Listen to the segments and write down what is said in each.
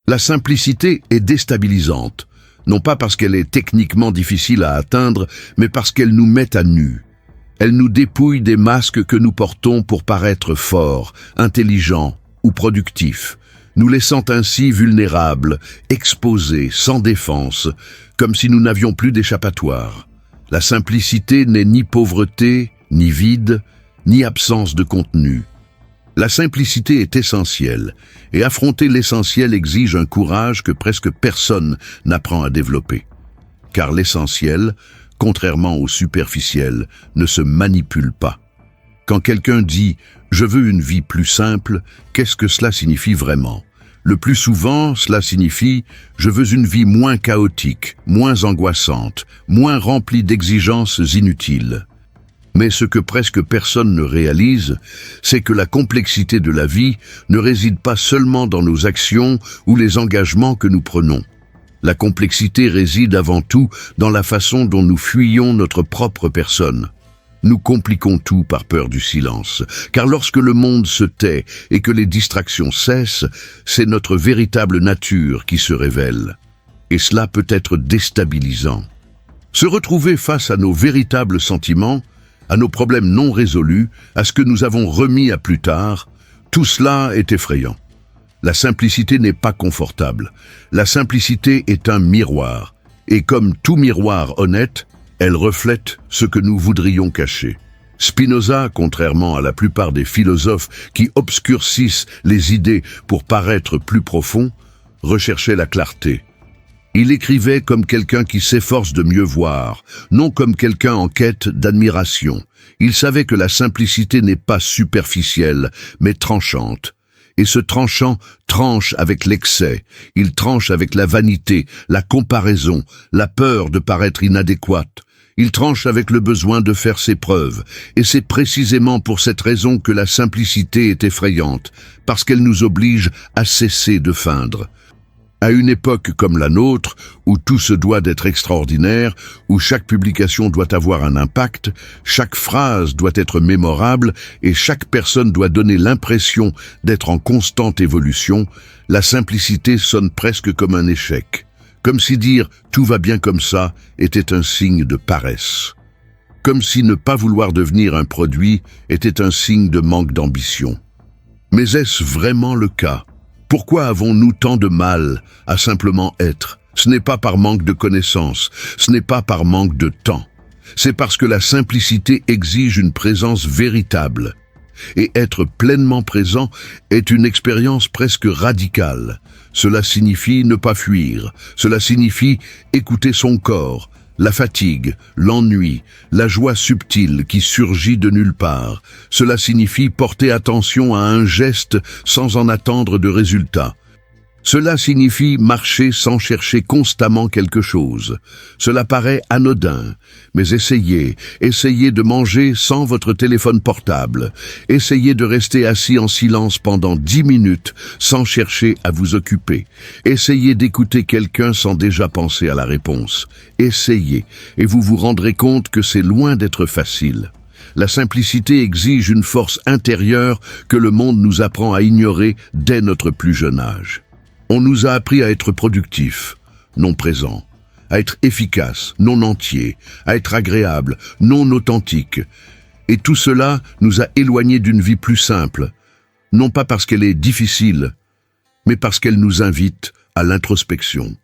La simplicité est déstabilisante, non pas parce qu'elle est techniquement difficile à atteindre, mais parce qu'elle nous met à nu. Elle nous dépouille des masques que nous portons pour paraître forts, intelligents ou productifs, nous laissant ainsi vulnérables, exposés, sans défense, comme si nous n'avions plus d'échappatoire. La simplicité n'est ni pauvreté, ni vide, ni absence de contenu. La simplicité est essentielle, et affronter l'essentiel exige un courage que presque personne n'apprend à développer. Car l'essentiel, contrairement au superficiel, ne se manipule pas. Quand quelqu'un dit « je veux une vie plus simple », qu'est-ce que cela signifie vraiment? Le plus souvent, cela signifie « je veux une vie moins chaotique, moins angoissante, moins remplie d'exigences inutiles ». Mais ce que presque personne ne réalise, c'est que la complexité de la vie ne réside pas seulement dans nos actions ou les engagements que nous prenons. La complexité réside avant tout dans la façon dont nous fuyons notre propre personne. Nous compliquons tout par peur du silence, car lorsque le monde se tait et que les distractions cessent, c'est notre véritable nature qui se révèle. Et cela peut être déstabilisant. Se retrouver face à nos véritables sentiments, à nos problèmes non résolus, à ce que nous avons remis à plus tard, tout cela est effrayant. La simplicité n'est pas confortable. La simplicité est un miroir. Et comme tout miroir honnête, elle reflète ce que nous voudrions cacher. Spinoza, contrairement à la plupart des philosophes qui obscurcissent les idées pour paraître plus profonds, recherchait la clarté. Il écrivait comme quelqu'un qui s'efforce de mieux voir, non comme quelqu'un en quête d'admiration. Il savait que la simplicité n'est pas superficielle, mais tranchante. Et ce tranchant tranche avec l'excès, il tranche avec la vanité, la comparaison, la peur de paraître inadéquate. Il tranche avec le besoin de faire ses preuves. Et c'est précisément pour cette raison que la simplicité est effrayante, parce qu'elle nous oblige à cesser de feindre. À une époque comme la nôtre, où tout se doit d'être extraordinaire, où chaque publication doit avoir un impact, chaque phrase doit être mémorable et chaque personne doit donner l'impression d'être en constante évolution, la simplicité sonne presque comme un échec. Comme si dire « tout va bien comme ça » était un signe de paresse. Comme si ne pas vouloir devenir un produit était un signe de manque d'ambition. Mais est-ce vraiment le cas ? Pourquoi avons-nous tant de mal à simplement être? Ce n'est pas par manque de connaissances, ce n'est pas par manque de temps. C'est parce que la simplicité exige une présence véritable. Et être pleinement présent est une expérience presque radicale. Cela signifie ne pas fuir, cela signifie écouter son corps, la fatigue, l'ennui, la joie subtile qui surgit de nulle part. Cela signifie porter attention à un geste sans en attendre de résultat. Cela signifie marcher sans chercher constamment quelque chose. Cela paraît anodin, mais essayez de manger sans votre téléphone portable. Essayez de rester assis en silence pendant 10 minutes sans chercher à vous occuper. Essayez d'écouter quelqu'un sans déjà penser à la réponse. Essayez, et vous vous rendrez compte que c'est loin d'être facile. La simplicité exige une force intérieure que le monde nous apprend à ignorer dès notre plus jeune âge. On nous a appris à être productif, non présent, à être efficace, non entier, à être agréable, non authentique. Et tout cela nous a éloignés d'une vie plus simple, non pas parce qu'elle est difficile, mais parce qu'elle nous invite à l'introspection.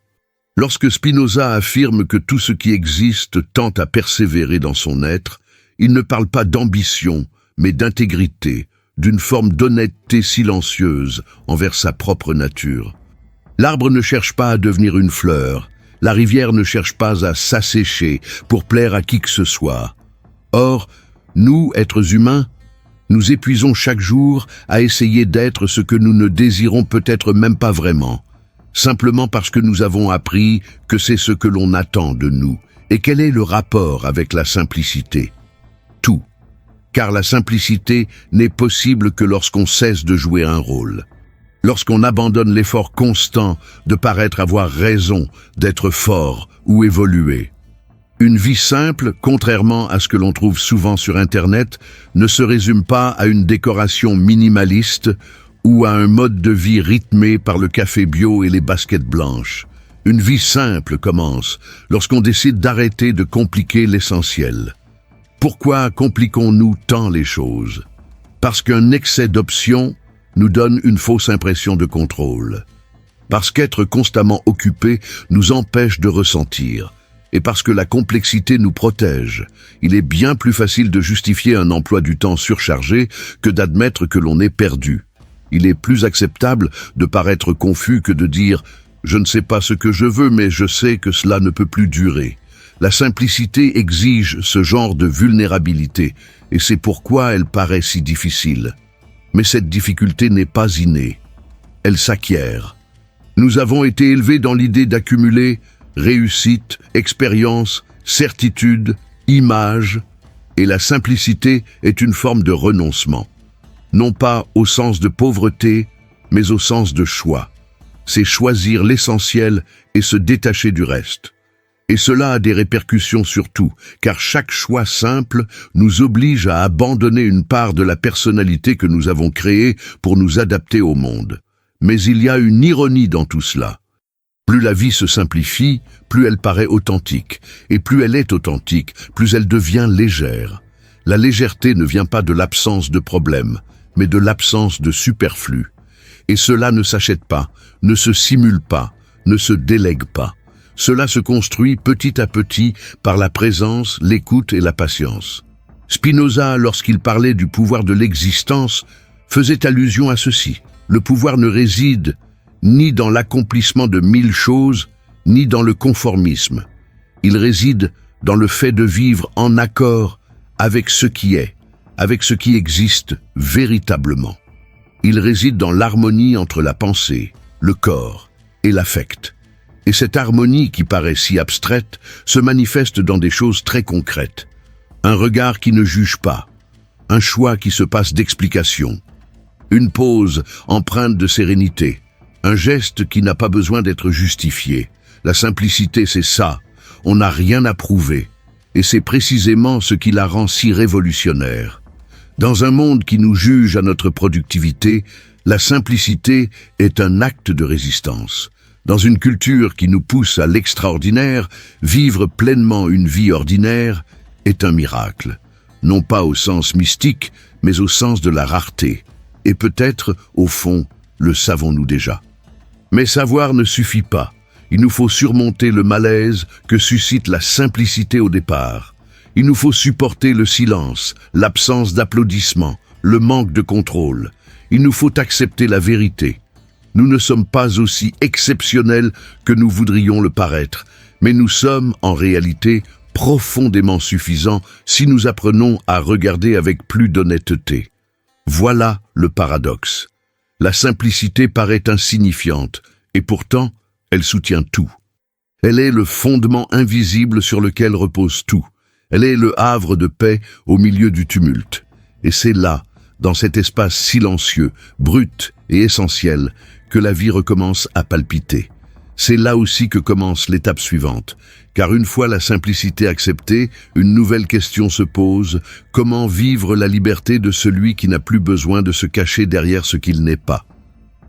Lorsque Spinoza affirme que tout ce qui existe tend à persévérer dans son être, il ne parle pas d'ambition, mais d'intégrité, d'une forme d'honnêteté silencieuse envers sa propre nature. L'arbre ne cherche pas à devenir une fleur, la rivière ne cherche pas à s'assécher pour plaire à qui que ce soit. Or, nous, êtres humains, nous épuisons chaque jour à essayer d'être ce que nous ne désirons peut-être même pas vraiment, simplement parce que nous avons appris que c'est ce que l'on attend de nous. Et quel est le rapport avec la simplicité? Tout. Car la simplicité n'est possible que lorsqu'on cesse de jouer un rôle. Lorsqu'on abandonne l'effort constant de paraître avoir raison, d'être fort ou évoluer. Une vie simple, contrairement à ce que l'on trouve souvent sur Internet, ne se résume pas à une décoration minimaliste ou à un mode de vie rythmé par le café bio et les baskets blanches. Une vie simple commence lorsqu'on décide d'arrêter de compliquer l'essentiel. Pourquoi compliquons-nous tant les choses? Parce qu'un excès d'options nous donne une fausse impression de contrôle. Parce qu'être constamment occupé nous empêche de ressentir. Et parce que la complexité nous protège. Il est bien plus facile de justifier un emploi du temps surchargé que d'admettre que l'on est perdu. Il est plus acceptable de paraître confus que de dire « Je ne sais pas ce que je veux, mais je sais que cela ne peut plus durer ». La simplicité exige ce genre de vulnérabilité, et c'est pourquoi elle paraît si difficile. Mais cette difficulté n'est pas innée. Elle s'acquiert. Nous avons été élevés dans l'idée d'accumuler réussite, expérience, certitude, image, et la simplicité est une forme de renoncement. Non pas au sens de pauvreté, mais au sens de choix. C'est choisir l'essentiel et se détacher du reste. Et cela a des répercussions sur tout, car chaque choix simple nous oblige à abandonner une part de la personnalité que nous avons créée pour nous adapter au monde. Mais il y a une ironie dans tout cela. Plus la vie se simplifie, plus elle paraît authentique. Et plus elle est authentique, plus elle devient légère. La légèreté ne vient pas de l'absence de problème, mais de l'absence de superflu. Et cela ne s'achète pas, ne se simule pas, ne se délègue pas. Cela se construit petit à petit par la présence, l'écoute et la patience. Spinoza, lorsqu'il parlait du pouvoir de l'existence, faisait allusion à ceci. Le pouvoir ne réside ni dans l'accomplissement de 1000 choses, ni dans le conformisme. Il réside dans le fait de vivre en accord avec ce qui est, avec ce qui existe véritablement. Il réside dans l'harmonie entre la pensée, le corps et l'affect. Et cette harmonie qui paraît si abstraite se manifeste dans des choses très concrètes. Un regard qui ne juge pas, un choix qui se passe d'explication, une pause empreinte de sérénité, un geste qui n'a pas besoin d'être justifié. La simplicité, c'est ça. On n'a rien à prouver. Et c'est précisément ce qui la rend si révolutionnaire. Dans un monde qui nous juge à notre productivité, la simplicité est un acte de résistance. Dans une culture qui nous pousse à l'extraordinaire, vivre pleinement une vie ordinaire est un miracle. Non pas au sens mystique, mais au sens de la rareté. Et peut-être, au fond, le savons-nous déjà. Mais savoir ne suffit pas. Il nous faut surmonter le malaise que suscite la simplicité au départ. Il nous faut supporter le silence, l'absence d'applaudissements, le manque de contrôle. Il nous faut accepter la vérité. Nous ne sommes pas aussi exceptionnels que nous voudrions le paraître, mais nous sommes, en réalité, profondément suffisants si nous apprenons à regarder avec plus d'honnêteté. Voilà le paradoxe. La simplicité paraît insignifiante, et pourtant, elle soutient tout. Elle est le fondement invisible sur lequel repose tout. Elle est le havre de paix au milieu du tumulte. Et c'est là, dans cet espace silencieux, brut et essentiel, que la vie recommence à palpiter. C'est là aussi que commence l'étape suivante, car une fois la simplicité acceptée, une nouvelle question se pose: comment vivre la liberté de celui qui n'a plus besoin de se cacher derrière ce qu'il n'est pas?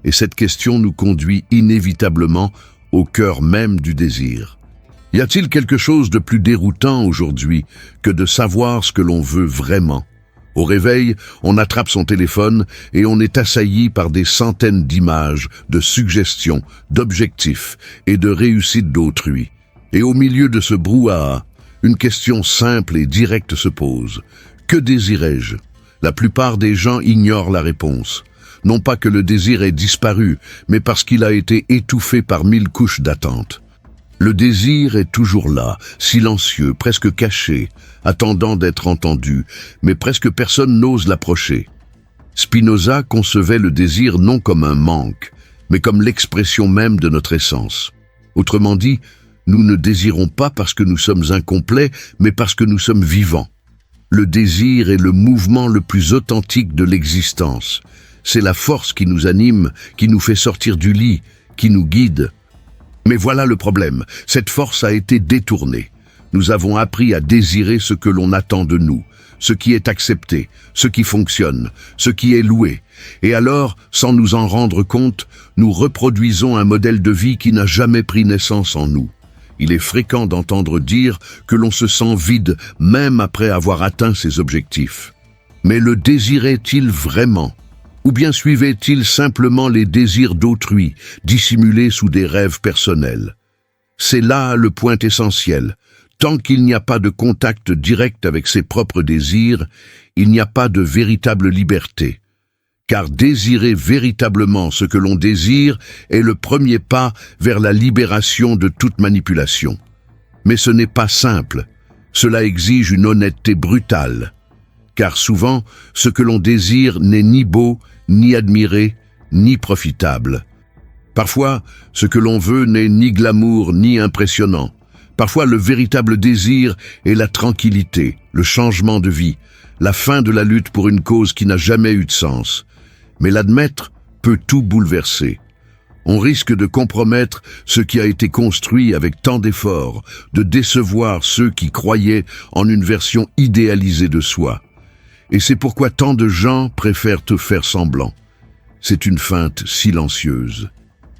Et cette question nous conduit inévitablement au cœur même du désir. Y a-t-il quelque chose de plus déroutant aujourd'hui que de savoir ce que l'on veut vraiment? Au réveil, on attrape son téléphone et on est assailli par des centaines d'images, de suggestions, d'objectifs et de réussites d'autrui. Et au milieu de ce brouhaha, une question simple et directe se pose. Que désirais-je? La plupart des gens ignorent la réponse. Non pas que le désir ait disparu, mais parce qu'il a été étouffé par 1000 couches d'attente. Le désir est toujours là, silencieux, presque caché, attendant d'être entendu, mais presque personne n'ose l'approcher. Spinoza concevait le désir non comme un manque, mais comme l'expression même de notre essence. Autrement dit, nous ne désirons pas parce que nous sommes incomplets, mais parce que nous sommes vivants. Le désir est le mouvement le plus authentique de l'existence. C'est la force qui nous anime, qui nous fait sortir du lit, qui nous guide. Mais voilà le problème, cette force a été détournée. Nous avons appris à désirer ce que l'on attend de nous, ce qui est accepté, ce qui fonctionne, ce qui est loué. Et alors, sans nous en rendre compte, nous reproduisons un modèle de vie qui n'a jamais pris naissance en nous. Il est fréquent d'entendre dire que l'on se sent vide même après avoir atteint ses objectifs. Mais le désirait-il vraiment ? Ou bien suivait-il simplement les désirs d'autrui, dissimulés sous des rêves personnels ? C'est là le point essentiel. Tant qu'il n'y a pas de contact direct avec ses propres désirs, il n'y a pas de véritable liberté. Car désirer véritablement ce que l'on désire est le premier pas vers la libération de toute manipulation. Mais ce n'est pas simple. Cela exige une honnêteté brutale. Car souvent, ce que l'on désire n'est ni beau, ni admiré, ni profitable. Parfois, ce que l'on veut n'est ni glamour, ni impressionnant. Parfois, le véritable désir est la tranquillité, le changement de vie, la fin de la lutte pour une cause qui n'a jamais eu de sens. Mais l'admettre peut tout bouleverser. On risque de compromettre ce qui a été construit avec tant d'efforts, de décevoir ceux qui croyaient en une version idéalisée de soi. Et c'est pourquoi tant de gens préfèrent te faire semblant. C'est une feinte silencieuse.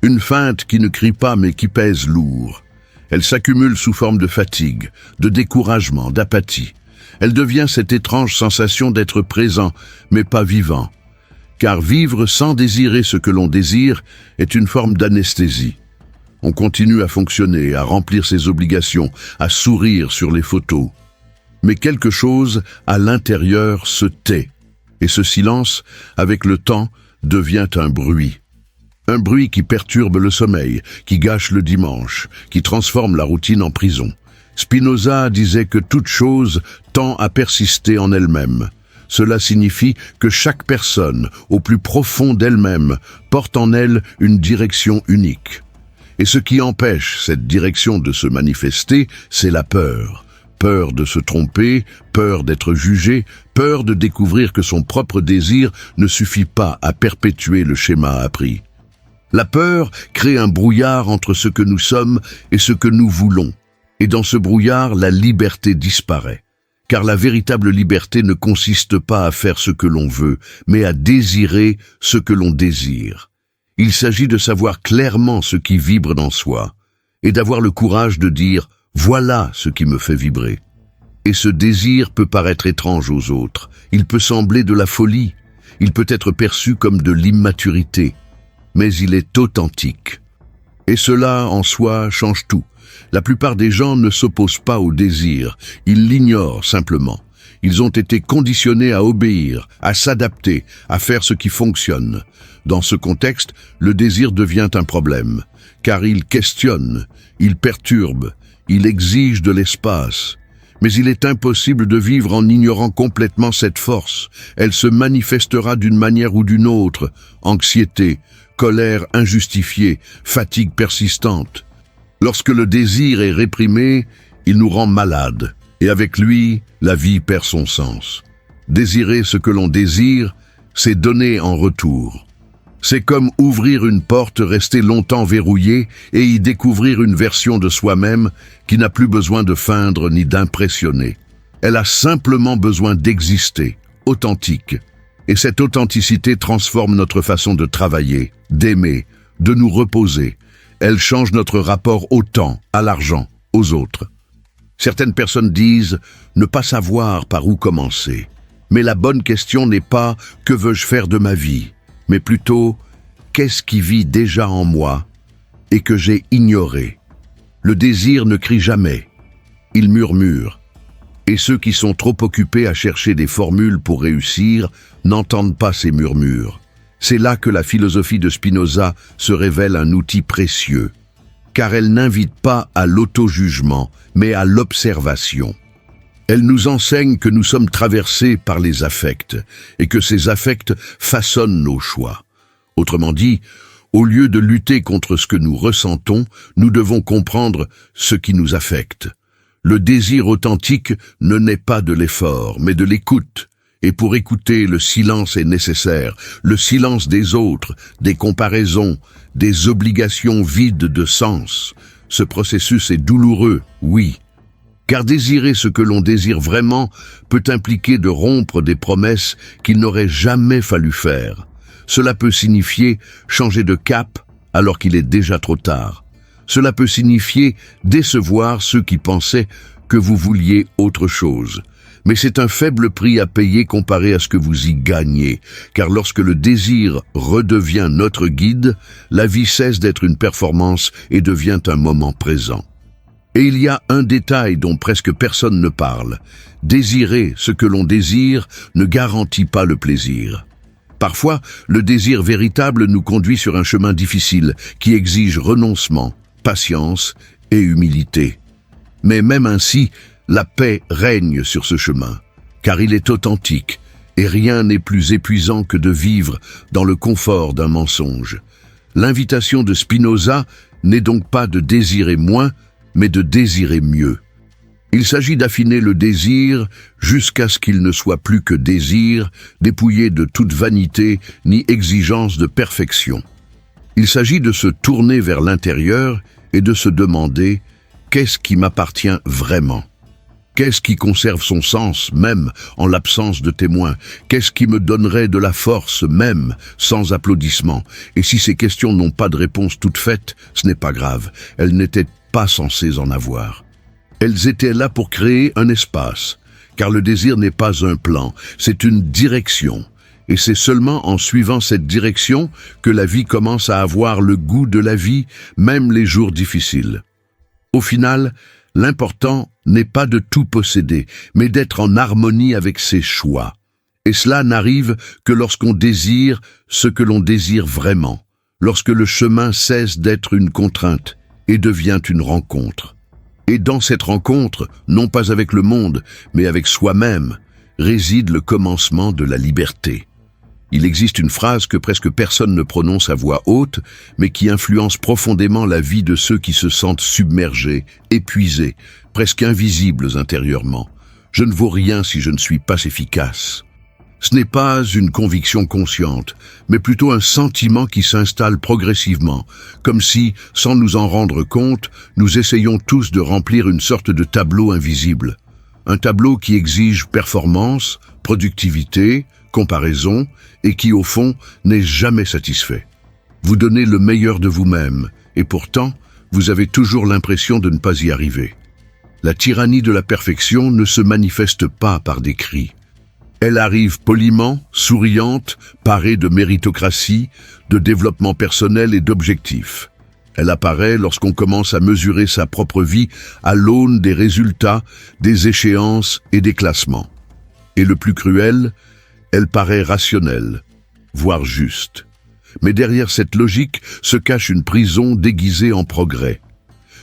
Une feinte qui ne crie pas mais qui pèse lourd. Elle s'accumule sous forme de fatigue, de découragement, d'apathie. Elle devient cette étrange sensation d'être présent, mais pas vivant. Car vivre sans désirer ce que l'on désire est une forme d'anesthésie. On continue à fonctionner, à remplir ses obligations, à sourire sur les photos. Mais quelque chose à l'intérieur se tait. Et ce silence, avec le temps, devient un bruit. Un bruit qui perturbe le sommeil, qui gâche le dimanche, qui transforme la routine en prison. Spinoza disait que toute chose tend à persister en elle-même. Cela signifie que chaque personne, au plus profond d'elle-même, porte en elle une direction unique. Et ce qui empêche cette direction de se manifester, c'est la peur. Peur de se tromper, peur d'être jugé, peur de découvrir que son propre désir ne suffit pas à perpétuer le schéma appris. La peur crée un brouillard entre ce que nous sommes et ce que nous voulons. Et dans ce brouillard, la liberté disparaît. Car la véritable liberté ne consiste pas à faire ce que l'on veut, mais à désirer ce que l'on désire. Il s'agit de savoir clairement ce qui vibre dans soi, et d'avoir le courage de dire « voilà ce qui me fait vibrer ». Et ce désir peut paraître étrange aux autres, il peut sembler de la folie, il peut être perçu comme de l'immaturité, mais il est authentique. Et cela, en soi, change tout. La plupart des gens ne s'opposent pas au désir, ils l'ignorent simplement. Ils ont été conditionnés à obéir, à s'adapter, à faire ce qui fonctionne. Dans ce contexte, le désir devient un problème, car il questionne, il perturbe, il exige de l'espace. Mais il est impossible de vivre en ignorant complètement cette force. Elle se manifestera d'une manière ou d'une autre. Anxiété, colère injustifiée, fatigue persistante. Lorsque le désir est réprimé, il nous rend malades, et avec lui, la vie perd son sens. Désirer ce que l'on désire, c'est donner en retour. C'est comme ouvrir une porte restée longtemps verrouillée et y découvrir une version de soi-même qui n'a plus besoin de feindre ni d'impressionner. Elle a simplement besoin d'exister, authentique. Et cette authenticité transforme notre façon de travailler, d'aimer, de nous reposer. Elle change notre rapport au temps, à l'argent, aux autres. Certaines personnes disent ne pas savoir par où commencer. Mais la bonne question n'est pas « que veux-je faire de ma vie ?» mais plutôt « qu'est-ce qui vit déjà en moi et que j'ai ignoré ?» Le désir ne crie jamais, il murmure. Et ceux qui sont trop occupés à chercher des formules pour réussir n'entendent pas ces murmures. C'est là que la philosophie de Spinoza se révèle un outil précieux, car elle n'invite pas à l'auto-jugement, mais à l'observation. Elle nous enseigne que nous sommes traversés par les affects, et que ces affects façonnent nos choix. Autrement dit, au lieu de lutter contre ce que nous ressentons, nous devons comprendre ce qui nous affecte. Le désir authentique ne naît pas de l'effort, mais de l'écoute. Et pour écouter, le silence est nécessaire, le silence des autres, des comparaisons, des obligations vides de sens. Ce processus est douloureux, oui, Car désirer ce que l'on désire vraiment peut impliquer de rompre des promesses qu'il n'aurait jamais fallu faire. Cela peut signifier changer de cap alors qu'il est déjà trop tard. Cela peut signifier décevoir ceux qui pensaient que vous vouliez autre chose. Mais c'est un faible prix à payer comparé à ce que vous y gagnez, car lorsque le désir redevient notre guide, la vie cesse d'être une performance et devient un moment présent. Et il y a un détail dont presque personne ne parle. Désirer ce que l'on désire ne garantit pas le plaisir. Parfois, le désir véritable nous conduit sur un chemin difficile qui exige renoncement, patience et humilité. Mais même ainsi, la paix règne sur ce chemin, car il est authentique, et rien n'est plus épuisant que de vivre dans le confort d'un mensonge. L'invitation de Spinoza n'est donc pas de désirer moins, mais de désirer mieux. Il s'agit d'affiner le désir jusqu'à ce qu'il ne soit plus que désir, dépouillé de toute vanité ni exigence de perfection. Il s'agit de se tourner vers l'intérieur et de se demander « Qu'est-ce qui m'appartient vraiment ? Qu'est-ce qui conserve son sens même en l'absence de témoins ? Qu'est-ce qui me donnerait de la force même sans applaudissements ? Et si ces questions n'ont pas de réponse toute faite, ce n'est pas grave, elles n'étaient pas censées en avoir. Elles étaient là pour créer un espace, car le désir n'est pas un plan, c'est une direction. Et c'est seulement en suivant cette direction que la vie commence à avoir le goût de la vie, même les jours difficiles. Au final, l'important n'est pas de tout posséder, mais d'être en harmonie avec ses choix. Et cela n'arrive que lorsqu'on désire ce que l'on désire vraiment, lorsque le chemin cesse d'être une contrainte et devient une rencontre. Et dans cette rencontre, non pas avec le monde, mais avec soi-même, réside le commencement de la liberté. Il existe une phrase que presque personne ne prononce à voix haute, mais qui influence profondément la vie de ceux qui se sentent submergés, épuisés, presque invisibles intérieurement. Je ne vaux rien si je ne suis pas efficace. Ce n'est pas une conviction consciente, mais plutôt un sentiment qui s'installe progressivement, comme si, sans nous en rendre compte, nous essayons tous de remplir une sorte de tableau invisible. Un tableau qui exige performance, productivité, comparaison, et qui, au fond, n'est jamais satisfait. Vous donnez le meilleur de vous-même, et pourtant, vous avez toujours l'impression de ne pas y arriver. La tyrannie de la perfection ne se manifeste pas par des cris. Elle arrive poliment, souriante, parée de méritocratie, de développement personnel et d'objectifs. Elle apparaît lorsqu'on commence à mesurer sa propre vie à l'aune des résultats, des échéances et des classements. Et le plus cruel, elle paraît rationnelle, voire juste. Mais derrière cette logique se cache une prison déguisée en progrès.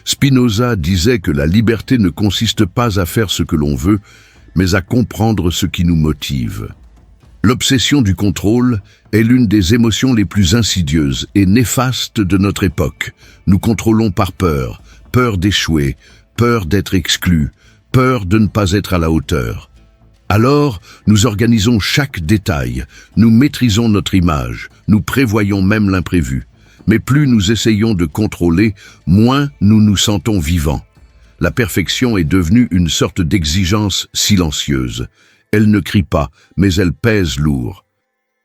Spinoza disait que la liberté ne consiste pas à faire ce que l'on veut, mais à comprendre ce qui nous motive. L'obsession du contrôle est l'une des émotions les plus insidieuses et néfastes de notre époque. Nous contrôlons par peur, peur d'échouer, peur d'être exclu, peur de ne pas être à la hauteur. Alors, nous organisons chaque détail, nous maîtrisons notre image, nous prévoyons même l'imprévu. Mais plus nous essayons de contrôler, moins nous nous sentons vivants. La perfection est devenue une sorte d'exigence silencieuse. Elle ne crie pas, mais elle pèse lourd.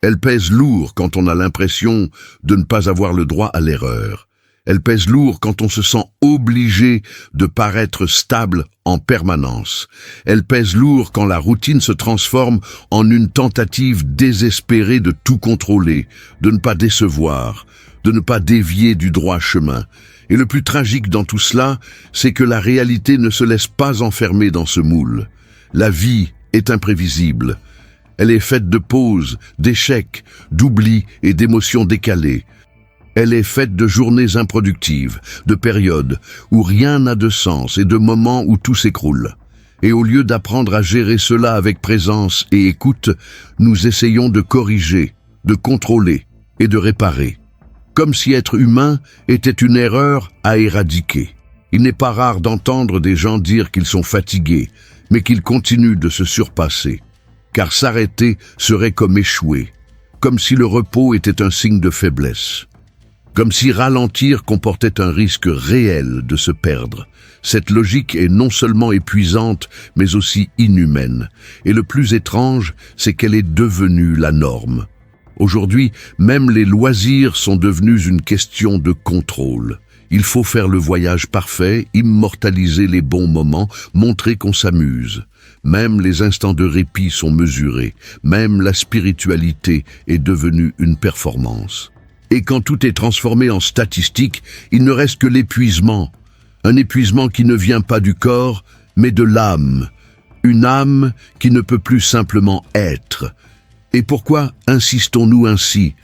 Elle pèse lourd quand on a l'impression de ne pas avoir le droit à l'erreur. Elle pèse lourd quand on se sent obligé de paraître stable en permanence. Elle pèse lourd quand la routine se transforme en une tentative désespérée de tout contrôler, de ne pas décevoir, de ne pas dévier du droit chemin. Et le plus tragique dans tout cela, c'est que la réalité ne se laisse pas enfermer dans ce moule. La vie est imprévisible. Elle est faite de pauses, d'échecs, d'oublis et d'émotions décalées. Elle est faite de journées improductives, de périodes où rien n'a de sens et de moments où tout s'écroule. Et au lieu d'apprendre à gérer cela avec présence et écoute, nous essayons de corriger, de contrôler et de réparer. Comme si être humain était une erreur à éradiquer. Il n'est pas rare d'entendre des gens dire qu'ils sont fatigués, mais qu'ils continuent de se surpasser. Car s'arrêter serait comme échouer, comme si le repos était un signe de faiblesse. comme si ralentir comportait un risque réel de se perdre. Cette logique est non seulement épuisante, mais aussi inhumaine. Et le plus étrange, c'est qu'elle est devenue la norme. Aujourd'hui, même les loisirs sont devenus une question de contrôle. Il faut faire le voyage parfait, immortaliser les bons moments, montrer qu'on s'amuse. Même les instants de répit sont mesurés, même la spiritualité est devenue une performance. Et quand tout est transformé en statistique, il ne reste que l'épuisement. Un épuisement qui ne vient pas du corps, mais de l'âme. Une âme qui ne peut plus simplement être. Et pourquoi insistons-nous ainsi ?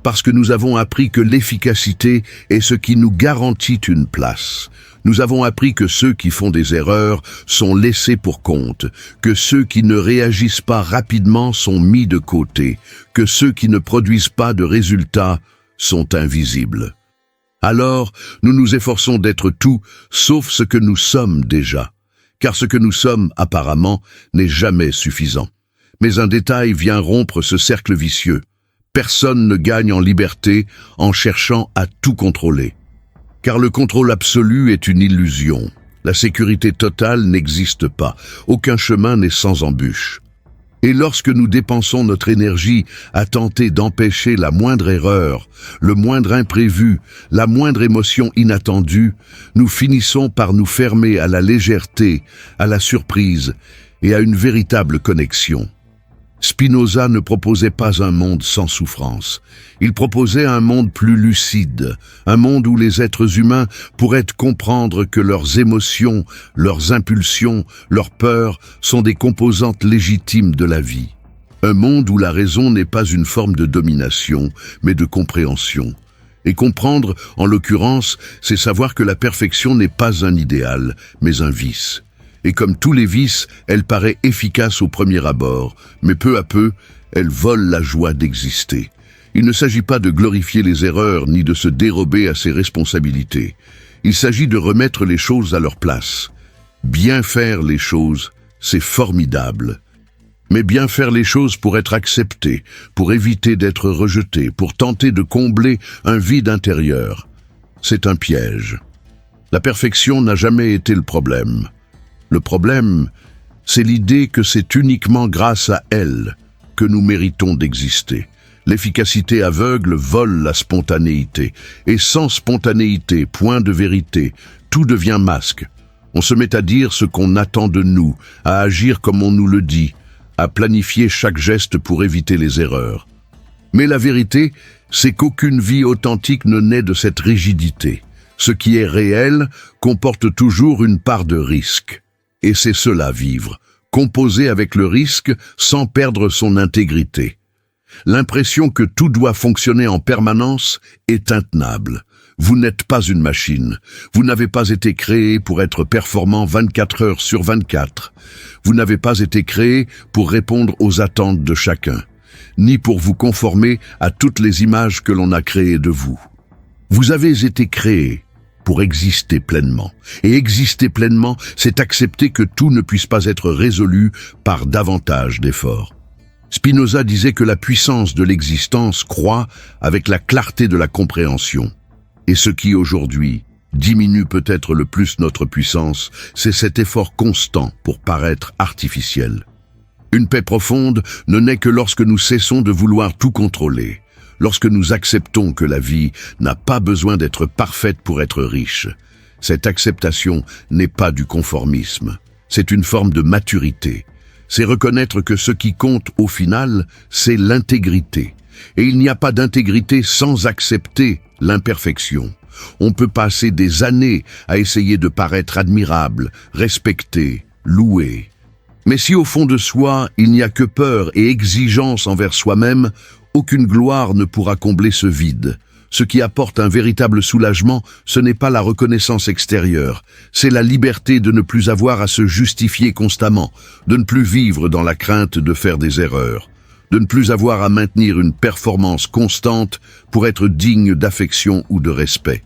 Parce que nous avons appris que l'efficacité est ce qui nous garantit une place. Nous avons appris que ceux qui font des erreurs sont laissés pour compte, que ceux qui ne réagissent pas rapidement sont mis de côté, que ceux qui ne produisent pas de résultats sont invisibles. Alors, nous nous efforçons d'être tout, sauf ce que nous sommes déjà, car ce que nous sommes, apparemment, n'est jamais suffisant. Mais un détail vient rompre ce cercle vicieux. Personne ne gagne en liberté en cherchant à tout contrôler. Car le contrôle absolu est une illusion. La sécurité totale n'existe pas. Aucun chemin n'est sans embûche. Et lorsque nous dépensons notre énergie à tenter d'empêcher la moindre erreur, le moindre imprévu, la moindre émotion inattendue, nous finissons par nous fermer à la légèreté, à la surprise et à une véritable connexion. Spinoza ne proposait pas un monde sans souffrance. Il proposait un monde plus lucide, un monde où les êtres humains pourraient comprendre que leurs émotions, leurs impulsions, leurs peurs sont des composantes légitimes de la vie. Un monde où la raison n'est pas une forme de domination, mais de compréhension. Et comprendre, en l'occurrence, c'est savoir que la perfection n'est pas un idéal, mais un vice. Et comme tous les vices, elle paraît efficace au premier abord, mais peu à peu, elle vole la joie d'exister. Il ne s'agit pas de glorifier les erreurs ni de se dérober à ses responsabilités. Il s'agit de remettre les choses à leur place. Bien faire les choses, c'est formidable. Mais bien faire les choses pour être accepté, pour éviter d'être rejeté, pour tenter de combler un vide intérieur, c'est un piège. La perfection n'a jamais été le problème. Le problème, c'est l'idée que c'est uniquement grâce à elle que nous méritons d'exister. L'efficacité aveugle vole la spontanéité. Et sans spontanéité, point de vérité, tout devient masque. On se met à dire ce qu'on attend de nous, à agir comme on nous le dit, à planifier chaque geste pour éviter les erreurs. Mais la vérité, c'est qu'aucune vie authentique ne naît de cette rigidité. Ce qui est réel comporte toujours une part de risque. Et c'est cela vivre, composer avec le risque sans perdre son intégrité. L'impression que tout doit fonctionner en permanence est intenable. Vous n'êtes pas une machine. Vous n'avez pas été créé pour être performant 24 heures sur 24. Vous n'avez pas été créé pour répondre aux attentes de chacun, ni pour vous conformer à toutes les images que l'on a créées de vous. Vous avez été créé pour exister pleinement. Et exister pleinement, c'est accepter que tout ne puisse pas être résolu par davantage d'efforts. Spinoza disait que la puissance de l'existence croît avec la clarté de la compréhension. Et ce qui, aujourd'hui, diminue peut-être le plus notre puissance, c'est cet effort constant pour paraître artificiel. Une paix profonde ne naît que lorsque nous cessons de vouloir tout contrôler. Lorsque nous acceptons que la vie n'a pas besoin d'être parfaite pour être riche. Cette acceptation n'est pas du conformisme, c'est une forme de maturité. C'est reconnaître que ce qui compte au final, c'est l'intégrité. Et il n'y a pas d'intégrité sans accepter l'imperfection. On peut passer des années à essayer de paraître admirable, respecté, loué. Mais si au fond de soi, il n'y a que peur et exigence envers soi-même, aucune gloire ne pourra combler ce vide. Ce qui apporte un véritable soulagement, ce n'est pas la reconnaissance extérieure, c'est la liberté de ne plus avoir à se justifier constamment, de ne plus vivre dans la crainte de faire des erreurs, de ne plus avoir à maintenir une performance constante pour être digne d'affection ou de respect.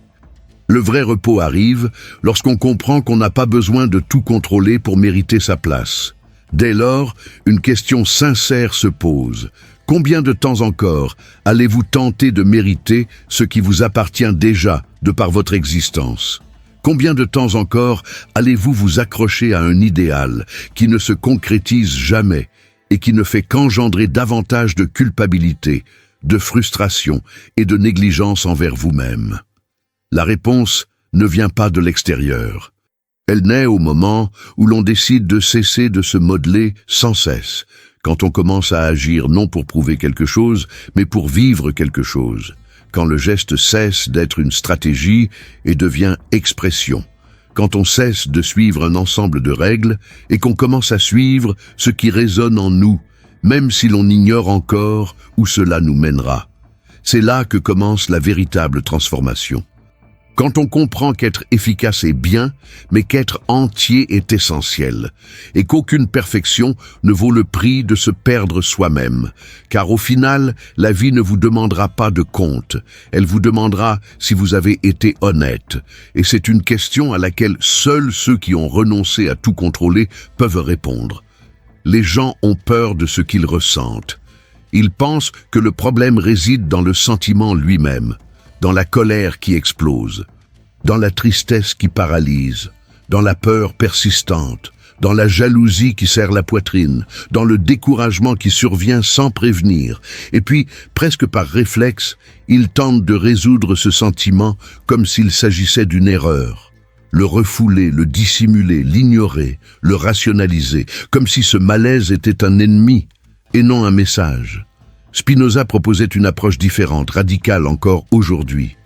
Le vrai repos arrive lorsqu'on comprend qu'on n'a pas besoin de tout contrôler pour mériter sa place. Dès lors, une question sincère se pose. Combien de temps encore allez-vous tenter de mériter ce qui vous appartient déjà de par votre existence? Combien de temps encore allez-vous vous accrocher à un idéal qui ne se concrétise jamais et qui ne fait qu'engendrer davantage de culpabilité, de frustration et de négligence envers vous-même? La réponse ne vient pas de l'extérieur. Elle naît au moment où l'on décide de cesser de se modeler sans cesse, quand on commence à agir non pour prouver quelque chose, mais pour vivre quelque chose, quand le geste cesse d'être une stratégie et devient expression, quand on cesse de suivre un ensemble de règles et qu'on commence à suivre ce qui résonne en nous, même si l'on ignore encore où cela nous mènera. C'est là que commence la véritable transformation. Quand on comprend qu'être efficace est bien, mais qu'être entier est essentiel, et qu'aucune perfection ne vaut le prix de se perdre soi-même, car au final, la vie ne vous demandera pas de compte, elle vous demandera si vous avez été honnête, et c'est une question à laquelle seuls ceux qui ont renoncé à tout contrôler peuvent répondre. Les gens ont peur de ce qu'ils ressentent. Ils pensent que le problème réside dans le sentiment lui-même, dans la colère qui explose, dans la tristesse qui paralyse, dans la peur persistante, dans la jalousie qui serre la poitrine, dans le découragement qui survient sans prévenir. Et puis, presque par réflexe, ils tentent de résoudre ce sentiment comme s'il s'agissait d'une erreur. Le refouler, le dissimuler, l'ignorer, le rationaliser, comme si ce malaise était un ennemi et non un message. Spinoza proposait une approche différente, radicale encore aujourd'hui.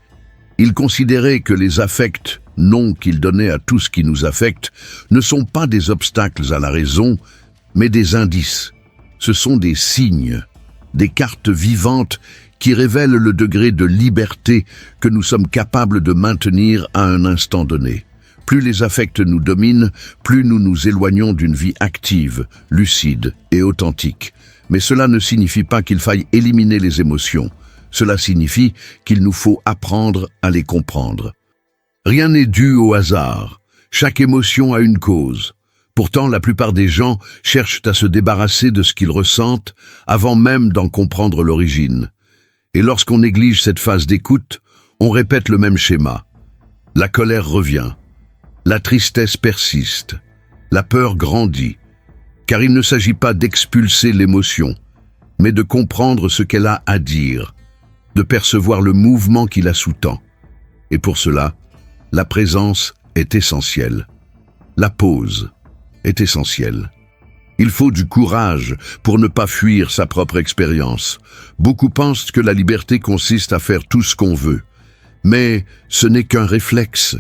Il considérait que les affects, noms qu'il donnait à tout ce qui nous affecte, ne sont pas des obstacles à la raison, mais des indices. Ce sont des signes, des cartes vivantes qui révèlent le degré de liberté que nous sommes capables de maintenir à un instant donné. Plus les affects nous dominent, plus nous nous éloignons d'une vie active, lucide et authentique. Mais cela ne signifie pas qu'il faille éliminer les émotions. Cela signifie qu'il nous faut apprendre à les comprendre. Rien n'est dû au hasard. Chaque émotion a une cause. Pourtant, la plupart des gens cherchent à se débarrasser de ce qu'ils ressentent avant même d'en comprendre l'origine. Et lorsqu'on néglige cette phase d'écoute, on répète le même schéma. La colère revient. La tristesse persiste. La peur grandit. Car il ne s'agit pas d'expulser l'émotion, mais de comprendre ce qu'elle a à dire, de percevoir le mouvement qui la sous-tend. Et pour cela, la présence est essentielle. La pause est essentielle. Il faut du courage pour ne pas fuir sa propre expérience. Beaucoup pensent que la liberté consiste à faire tout ce qu'on veut. Mais ce n'est qu'un réflexe.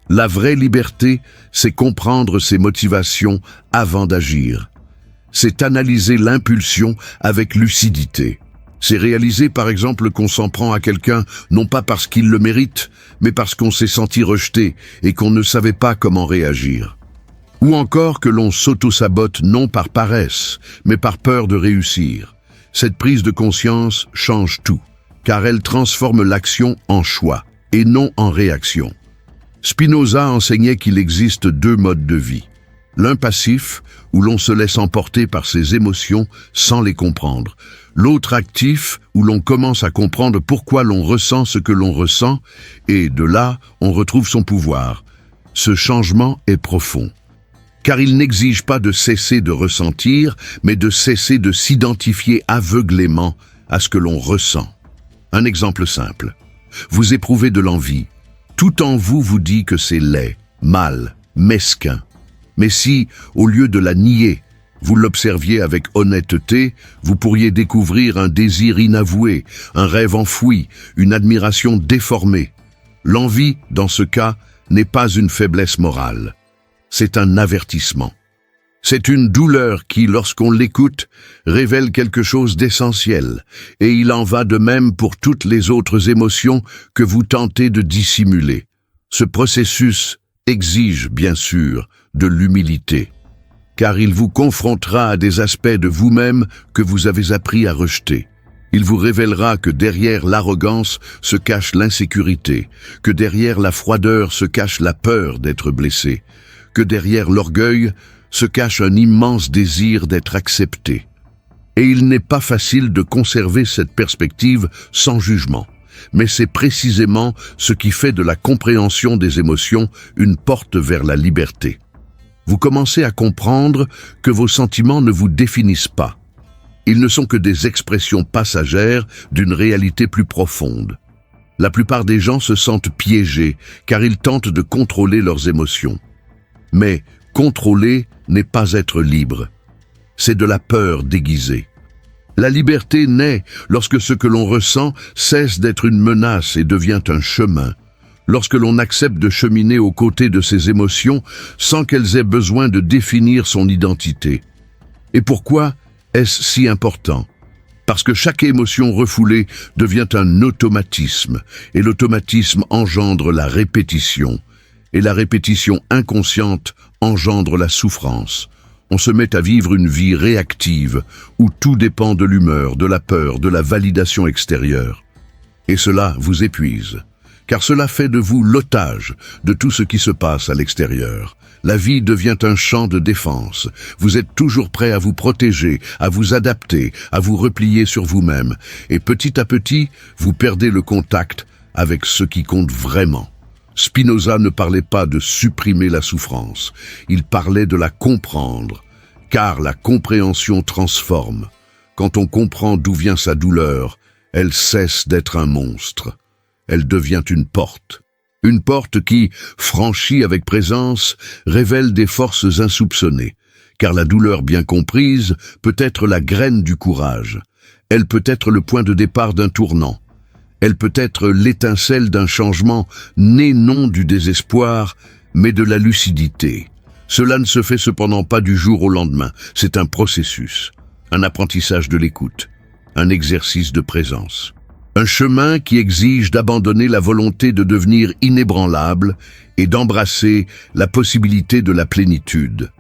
La vraie liberté, c'est comprendre ses motivations avant d'agir. C'est analyser l'impulsion avec lucidité. C'est réaliser par exemple qu'on s'en prend à quelqu'un non pas parce qu'il le mérite, mais parce qu'on s'est senti rejeté et qu'on ne savait pas comment réagir. Ou encore que l'on s'auto-sabote non par paresse, mais par peur de réussir. Cette prise de conscience change tout, car elle transforme l'action en choix et non en réaction. Spinoza enseignait qu'il existe deux modes de vie. L'un passif, où l'on se laisse emporter par ses émotions sans les comprendre. L'autre actif, où l'on commence à comprendre pourquoi l'on ressent ce que l'on ressent, et de là, on retrouve son pouvoir. Ce changement est profond. Car il n'exige pas de cesser de ressentir, mais de cesser de s'identifier aveuglément à ce que l'on ressent. Un exemple simple. Vous éprouvez de l'envie. Tout en vous vous dit que c'est laid, mal, mesquin. Mais si, au lieu de la nier, vous l'observiez avec honnêteté, vous pourriez découvrir un désir inavoué, un rêve enfoui, une admiration déformée. L'envie, dans ce cas, n'est pas une faiblesse morale. C'est un avertissement. C'est une douleur qui, lorsqu'on l'écoute, révèle quelque chose d'essentiel, et il en va de même pour toutes les autres émotions que vous tentez de dissimuler. Ce processus exige, bien sûr, de l'humilité, car il vous confrontera à des aspects de vous-même que vous avez appris à rejeter. Il vous révélera que derrière l'arrogance se cache l'insécurité, que derrière la froideur se cache la peur d'être blessé, que derrière l'orgueil se cache un immense désir d'être accepté. Et il n'est pas facile de conserver cette perspective sans jugement. Mais c'est précisément ce qui fait de la compréhension des émotions une porte vers la liberté. Vous commencez à comprendre que vos sentiments ne vous définissent pas. Ils ne sont que des expressions passagères d'une réalité plus profonde. La plupart des gens se sentent piégés car ils tentent de contrôler leurs émotions. Mais contrôler n'est pas être libre. C'est de la peur déguisée. La liberté naît lorsque ce que l'on ressent cesse d'être une menace et devient un chemin. Lorsque l'on accepte de cheminer aux côtés de ses émotions sans qu'elles aient besoin de définir son identité. Et pourquoi est-ce si important ? Parce que chaque émotion refoulée devient un automatisme, et l'automatisme engendre la répétition, et la répétition inconsciente engendre la souffrance. On se met à vivre une vie réactive, où tout dépend de l'humeur, de la peur, de la validation extérieure. Et cela vous épuise, car cela fait de vous l'otage de tout ce qui se passe à l'extérieur. La vie devient un champ de défense. Vous êtes toujours prêt à vous protéger, à vous adapter, à vous replier sur vous-même. Et petit à petit, vous perdez le contact avec ce qui compte vraiment. Spinoza ne parlait pas de supprimer la souffrance, il parlait de la comprendre, car la compréhension transforme. Quand on comprend d'où vient sa douleur, elle cesse d'être un monstre. Elle devient une porte qui, franchie avec présence, révèle des forces insoupçonnées, car la douleur bien comprise peut être la graine du courage. Elle peut être le point de départ d'un tournant. Elle peut être l'étincelle d'un changement né non du désespoir, mais de la lucidité. Cela ne se fait cependant pas du jour au lendemain. C'est un processus, un apprentissage de l'écoute, un exercice de présence. Un chemin qui exige d'abandonner la volonté de devenir inébranlable et d'embrasser la possibilité de la plénitude.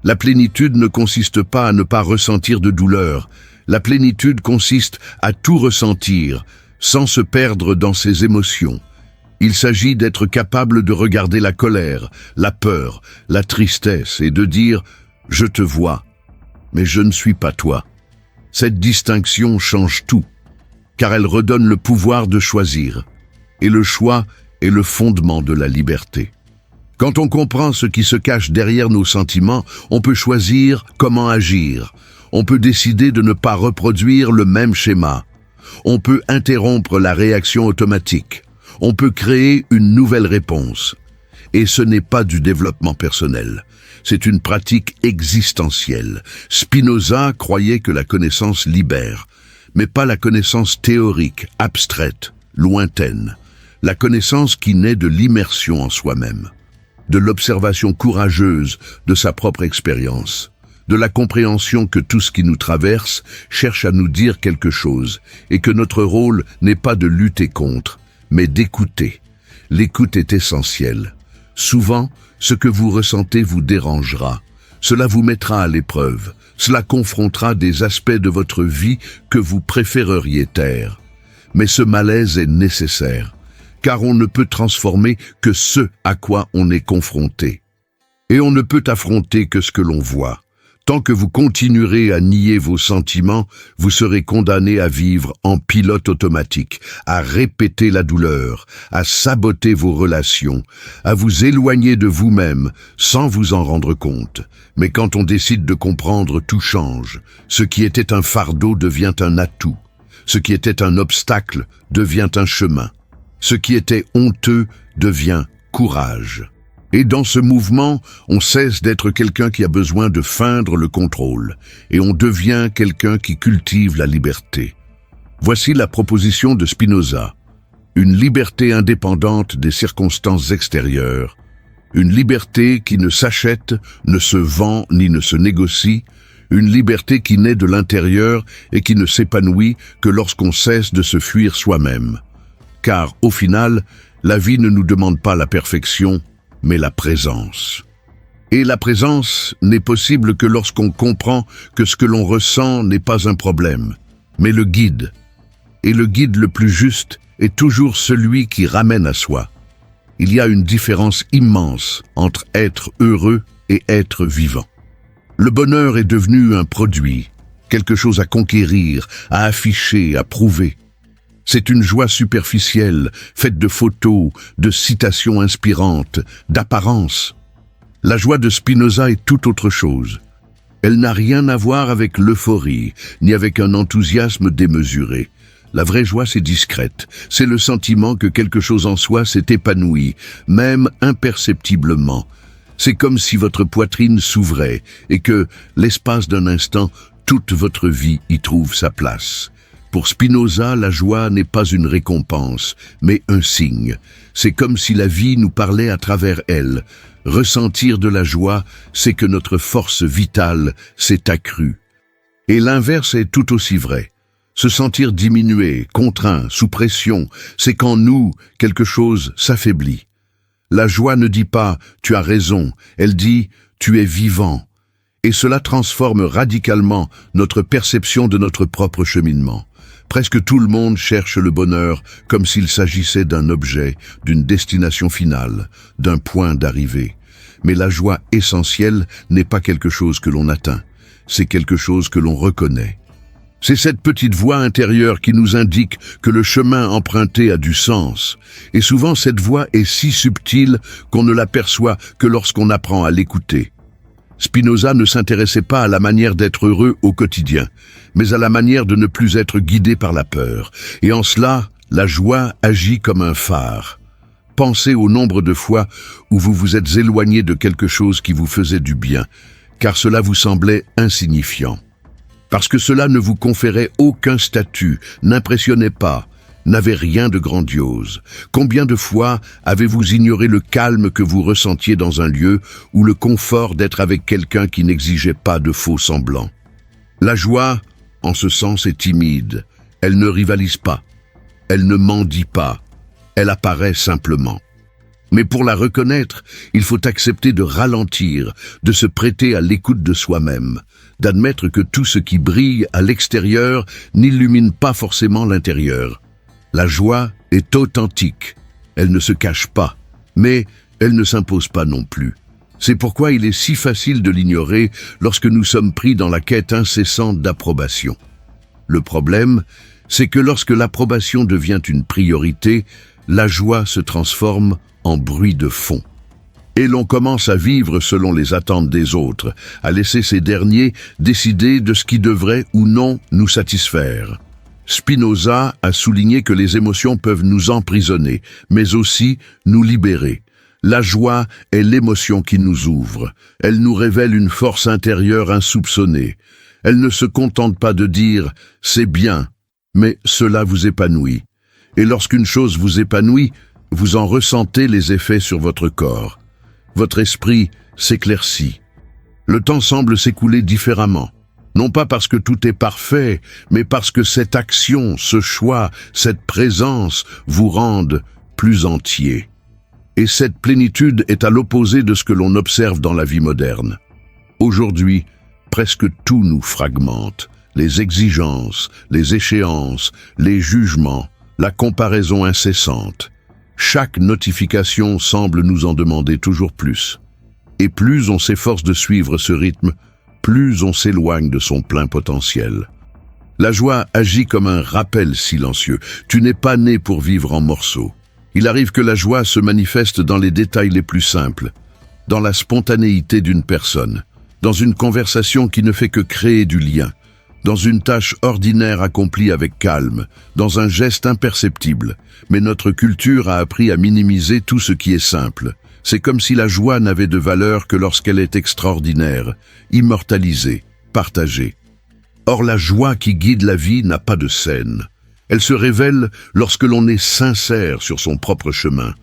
La plénitude ne consiste pas à ne pas ressentir de douleur. La plénitude consiste à tout ressentir, sans se perdre dans ses émotions. Il s'agit d'être capable de regarder la colère, la peur, la tristesse et de dire « Je te vois, mais je ne suis pas toi ». Cette distinction change tout, car elle redonne le pouvoir de choisir. Et le choix est le fondement de la liberté. Quand on comprend ce qui se cache derrière nos sentiments, on peut choisir comment agir. On peut décider de ne pas reproduire le même schéma. On peut interrompre la réaction automatique. On peut créer une nouvelle réponse. Et ce n'est pas du développement personnel. C'est une pratique existentielle. Spinoza croyait que la connaissance libère, mais pas la connaissance théorique, abstraite, lointaine. La connaissance qui naît de l'immersion en soi-même, de l'observation courageuse de sa propre expérience, de la compréhension que tout ce qui nous traverse cherche à nous dire quelque chose et que notre rôle n'est pas de lutter contre, mais d'écouter. L'écoute est essentielle. Souvent, ce que vous ressentez vous dérangera. Cela vous mettra à l'épreuve. Cela confrontera des aspects de votre vie que vous préféreriez taire. Mais ce malaise est nécessaire, car on ne peut transformer que ce à quoi on est confronté. Et on ne peut affronter que ce que l'on voit. Tant que vous continuerez à nier vos sentiments, vous serez condamné à vivre en pilote automatique, à répéter la douleur, à saboter vos relations, à vous éloigner de vous-même sans vous en rendre compte. Mais quand on décide de comprendre, tout change. Ce qui était un fardeau devient un atout. Ce qui était un obstacle devient un chemin. Ce qui était honteux devient courage. Et dans ce mouvement, on cesse d'être quelqu'un qui a besoin de feindre le contrôle, et on devient quelqu'un qui cultive la liberté. Voici la proposition de Spinoza. Une liberté indépendante des circonstances extérieures, une liberté qui ne s'achète, ne se vend ni ne se négocie, une liberté qui naît de l'intérieur et qui ne s'épanouit que lorsqu'on cesse de se fuir soi-même. Car, au final, la vie ne nous demande pas la perfection, mais la présence. Et la présence n'est possible que lorsqu'on comprend que ce que l'on ressent n'est pas un problème, mais le guide. Et le guide le plus juste est toujours celui qui ramène à soi. Il y a une différence immense entre être heureux et être vivant. Le bonheur est devenu un produit, quelque chose à conquérir, à afficher, à prouver. C'est une joie superficielle, faite de photos, de citations inspirantes, d'apparence. La joie de Spinoza est tout autre chose. Elle n'a rien à voir avec l'euphorie, ni avec un enthousiasme démesuré. La vraie joie, c'est discrète. C'est le sentiment que quelque chose en soi s'est épanoui, même imperceptiblement. C'est comme si votre poitrine s'ouvrait et que, l'espace d'un instant, toute votre vie y trouve sa place. Pour Spinoza, la joie n'est pas une récompense, mais un signe. C'est comme si la vie nous parlait à travers elle. Ressentir de la joie, c'est que notre force vitale s'est accrue. Et l'inverse est tout aussi vrai. Se sentir diminué, contraint, sous pression, c'est qu'en nous, quelque chose s'affaiblit. La joie ne dit pas « tu as raison », elle dit « tu es vivant ». Et cela transforme radicalement notre perception de notre propre cheminement. Presque tout le monde cherche le bonheur comme s'il s'agissait d'un objet, d'une destination finale, d'un point d'arrivée. Mais la joie essentielle n'est pas quelque chose que l'on atteint, c'est quelque chose que l'on reconnaît. C'est cette petite voix intérieure qui nous indique que le chemin emprunté a du sens. Et souvent cette voix est si subtile qu'on ne l'aperçoit que lorsqu'on apprend à l'écouter. Spinoza ne s'intéressait pas à la manière d'être heureux au quotidien, mais à la manière de ne plus être guidé par la peur. Et en cela, la joie agit comme un phare. Pensez au nombre de fois où vous vous êtes éloigné de quelque chose qui vous faisait du bien, car cela vous semblait insignifiant. Parce que cela ne vous conférait aucun statut, n'impressionnait pas, n'avait rien de grandiose. Combien de fois avez-vous ignoré le calme que vous ressentiez dans un lieu ou le confort d'être avec quelqu'un qui n'exigeait pas de faux semblants? La joie, en ce sens, est timide. Elle ne rivalise pas. Elle ne mendie pas. Elle apparaît simplement. Mais pour la reconnaître, il faut accepter de ralentir, de se prêter à l'écoute de soi-même, d'admettre que tout ce qui brille à l'extérieur n'illumine pas forcément l'intérieur. La joie est authentique, elle ne se cache pas, mais elle ne s'impose pas non plus. C'est pourquoi il est si facile de l'ignorer lorsque nous sommes pris dans la quête incessante d'approbation. Le problème, c'est que lorsque l'approbation devient une priorité, la joie se transforme en bruit de fond. Et l'on commence à vivre selon les attentes des autres, à laisser ces derniers décider de ce qui devrait ou non nous satisfaire. Spinoza a souligné que les émotions peuvent nous emprisonner, mais aussi nous libérer. La joie est l'émotion qui nous ouvre. Elle nous révèle une force intérieure insoupçonnée. Elle ne se contente pas de dire « c'est bien », mais cela vous épanouit. Et lorsqu'une chose vous épanouit, vous en ressentez les effets sur votre corps. Votre esprit s'éclaircit. Le temps semble s'écouler différemment. Non pas parce que tout est parfait, mais parce que cette action, ce choix, cette présence vous rendent plus entier. Et cette plénitude est à l'opposé de ce que l'on observe dans la vie moderne. Aujourd'hui, presque tout nous fragmente. Les exigences, les échéances, les jugements, la comparaison incessante. Chaque notification semble nous en demander toujours plus. Et plus on s'efforce de suivre ce rythme, plus on s'éloigne de son plein potentiel. La joie agit comme un rappel silencieux. Tu n'es pas né pour vivre en morceaux. Il arrive que la joie se manifeste dans les détails les plus simples, dans la spontanéité d'une personne, dans une conversation qui ne fait que créer du lien, dans une tâche ordinaire accomplie avec calme, dans un geste imperceptible. Mais notre culture a appris à minimiser tout ce qui est simple. C'est comme si la joie n'avait de valeur que lorsqu'elle est extraordinaire, immortalisée, partagée. Or la joie qui guide la vie n'a pas de scène. Elle se révèle lorsque l'on est sincère sur son propre chemin.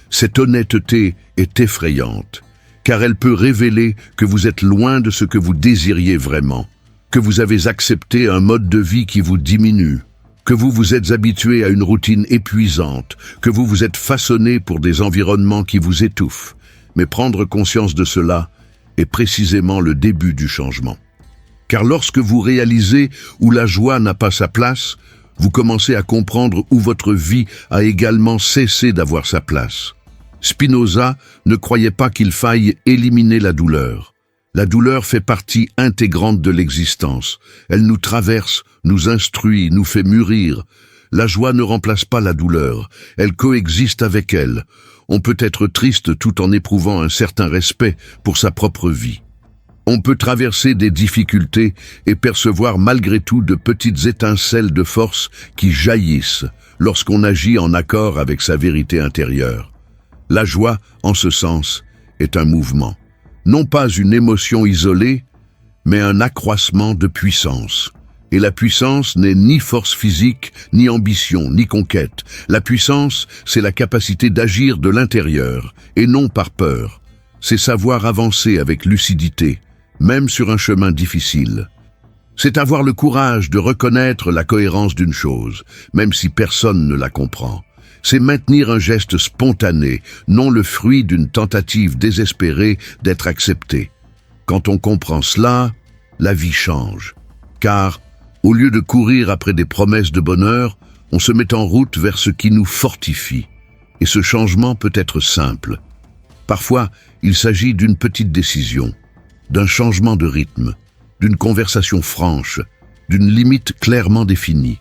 Cette honnêteté est effrayante, car elle peut révéler que vous êtes loin de ce que vous désiriez vraiment, que vous avez accepté un mode de vie qui vous diminue, que vous vous êtes habitué à une routine épuisante, que vous vous êtes façonné pour des environnements qui vous étouffent. Mais prendre conscience de cela est précisément le début du changement. Car lorsque vous réalisez où la joie n'a pas sa place, vous commencez à comprendre où votre vie a également cessé d'avoir sa place. Spinoza ne croyait pas qu'il faille éliminer la douleur. La douleur fait partie intégrante de l'existence. Elle nous traverse, nous instruit, nous fait mûrir. La joie ne remplace pas la douleur, elle coexiste avec elle. On peut être triste tout en éprouvant un certain respect pour sa propre vie. On peut traverser des difficultés et percevoir malgré tout de petites étincelles de force qui jaillissent lorsqu'on agit en accord avec sa vérité intérieure. La joie, en ce sens, est un mouvement. Non pas une émotion isolée, mais un accroissement de puissance. Et la puissance n'est ni force physique, ni ambition, ni conquête. La puissance, c'est la capacité d'agir de l'intérieur, et non par peur. C'est savoir avancer avec lucidité, même sur un chemin difficile. C'est avoir le courage de reconnaître la cohérence d'une chose, même si personne ne la comprend. C'est maintenir un geste spontané, non le fruit d'une tentative désespérée d'être accepté. Quand on comprend cela, la vie change. Car, au lieu de courir après des promesses de bonheur, on se met en route vers ce qui nous fortifie. Et ce changement peut être simple. Parfois, il s'agit d'une petite décision, d'un changement de rythme, d'une conversation franche, d'une limite clairement définie.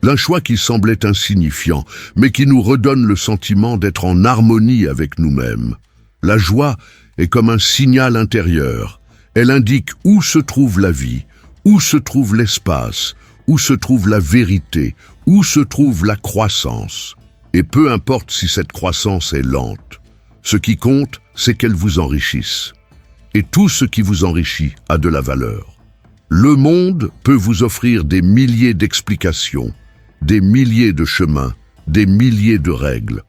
D'un choix qui semblait insignifiant, mais qui nous redonne le sentiment d'être en harmonie avec nous-mêmes. La joie est comme un signal intérieur. Elle indique où se trouve la vie, où se trouve l'espace, où se trouve la vérité, où se trouve la croissance. Et peu importe si cette croissance est lente, ce qui compte, c'est qu'elle vous enrichisse. Et tout ce qui vous enrichit a de la valeur. Le monde peut vous offrir des milliers d'explications, des milliers de chemins, des milliers de règles.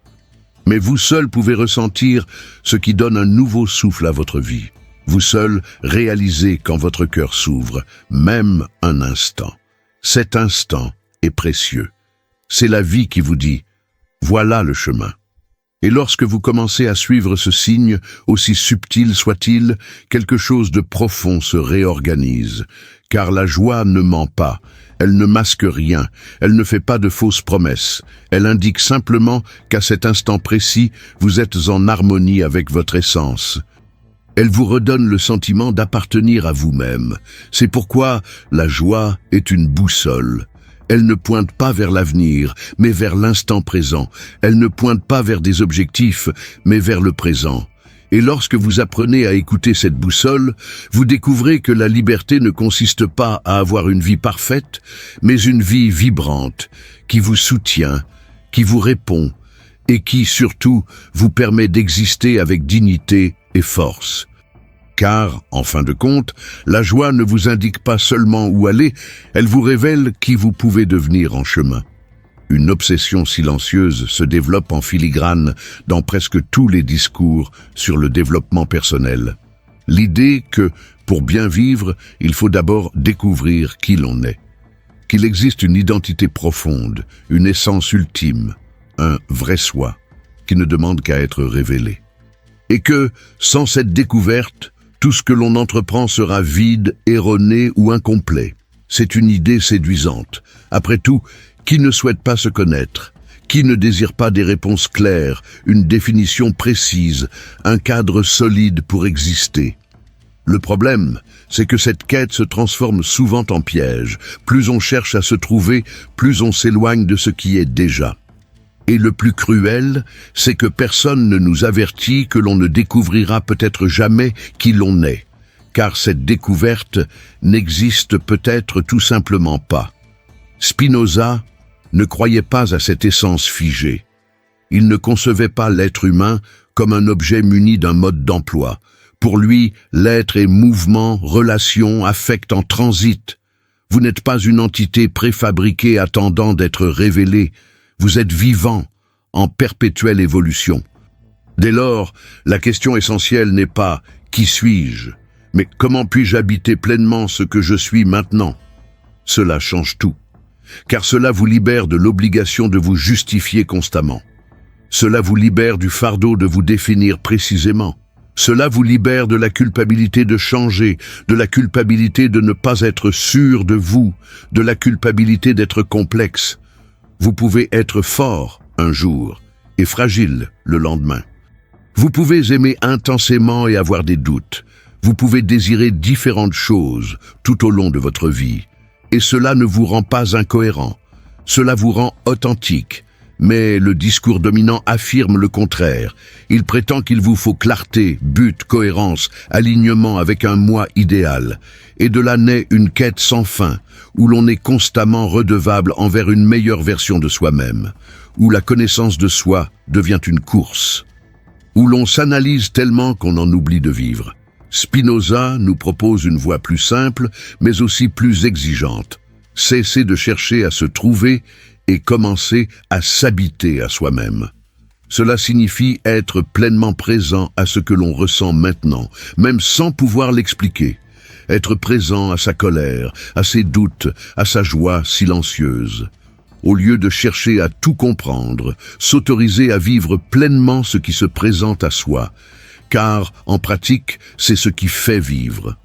Mais vous seul pouvez ressentir ce qui donne un nouveau souffle à votre vie. Vous seul réalisez quand votre cœur s'ouvre, même un instant. Cet instant est précieux. C'est la vie qui vous dit « Voilà le chemin ». Et lorsque vous commencez à suivre ce signe, aussi subtil soit-il, quelque chose de profond se réorganise. Car la joie ne ment pas, elle ne masque rien, elle ne fait pas de fausses promesses. Elle indique simplement qu'à cet instant précis, vous êtes en harmonie avec votre essence. Elle vous redonne le sentiment d'appartenir à vous-même. C'est pourquoi la joie est une boussole. Elle ne pointe pas vers l'avenir, mais vers l'instant présent. Elle ne pointe pas vers des objectifs, mais vers le présent. Et lorsque vous apprenez à écouter cette boussole, vous découvrez que la liberté ne consiste pas à avoir une vie parfaite, mais une vie vibrante, qui vous soutient, qui vous répond, et qui, surtout, vous permet d'exister avec dignité et force. Car, en fin de compte, la joie ne vous indique pas seulement où aller, elle vous révèle qui vous pouvez devenir en chemin. Une obsession silencieuse se développe en filigrane dans presque tous les discours sur le développement personnel. L'idée que, pour bien vivre, il faut d'abord découvrir qui l'on est. Qu'il existe une identité profonde, une essence ultime, un vrai soi, qui ne demande qu'à être révélé. Et que, sans cette découverte, tout ce que l'on entreprend sera vide, erroné ou incomplet. C'est une idée séduisante. Après tout, qui ne souhaite pas se connaître? Qui ne désire pas des réponses claires, une définition précise, un cadre solide pour exister? Le problème, c'est que cette quête se transforme souvent en piège. Plus on cherche à se trouver, plus on s'éloigne de ce qui est déjà. Et le plus cruel, c'est que personne ne nous avertit que l'on ne découvrira peut-être jamais qui l'on est, car cette découverte n'existe peut-être tout simplement pas. Spinoza ne croyait pas à cette essence figée. Il ne concevait pas l'être humain comme un objet muni d'un mode d'emploi. Pour lui, l'être est mouvement, relation, affect en transit. Vous n'êtes pas une entité préfabriquée attendant d'être révélée. Vous êtes vivant, en perpétuelle évolution. Dès lors, la question essentielle n'est pas « qui suis-je ?», mais « comment puis-je habiter pleinement ce que je suis maintenant ?» Cela change tout, car cela vous libère de l'obligation de vous justifier constamment. Cela vous libère du fardeau de vous définir précisément. Cela vous libère de la culpabilité de changer, de la culpabilité de ne pas être sûr de vous, de la culpabilité d'être complexe. Vous pouvez être fort un jour et fragile le lendemain. Vous pouvez aimer intensément et avoir des doutes. Vous pouvez désirer différentes choses tout au long de votre vie, et cela ne vous rend pas incohérent. Cela vous rend authentique. Mais le discours dominant affirme le contraire. Il prétend qu'il vous faut clarté, but, cohérence, alignement avec un moi idéal. Et de là naît une quête sans fin, où l'on est constamment redevable envers une meilleure version de soi-même, où la connaissance de soi devient une course, où l'on s'analyse tellement qu'on en oublie de vivre. Spinoza nous propose une voie plus simple, mais aussi plus exigeante. Cesser de chercher à se trouver et commencer à s'habiter à soi-même. Cela signifie être pleinement présent à ce que l'on ressent maintenant, même sans pouvoir l'expliquer. Être présent à sa colère, à ses doutes, à sa joie silencieuse. Au lieu de chercher à tout comprendre, s'autoriser à vivre pleinement ce qui se présente à soi, car, en pratique, c'est ce qui fait vivre.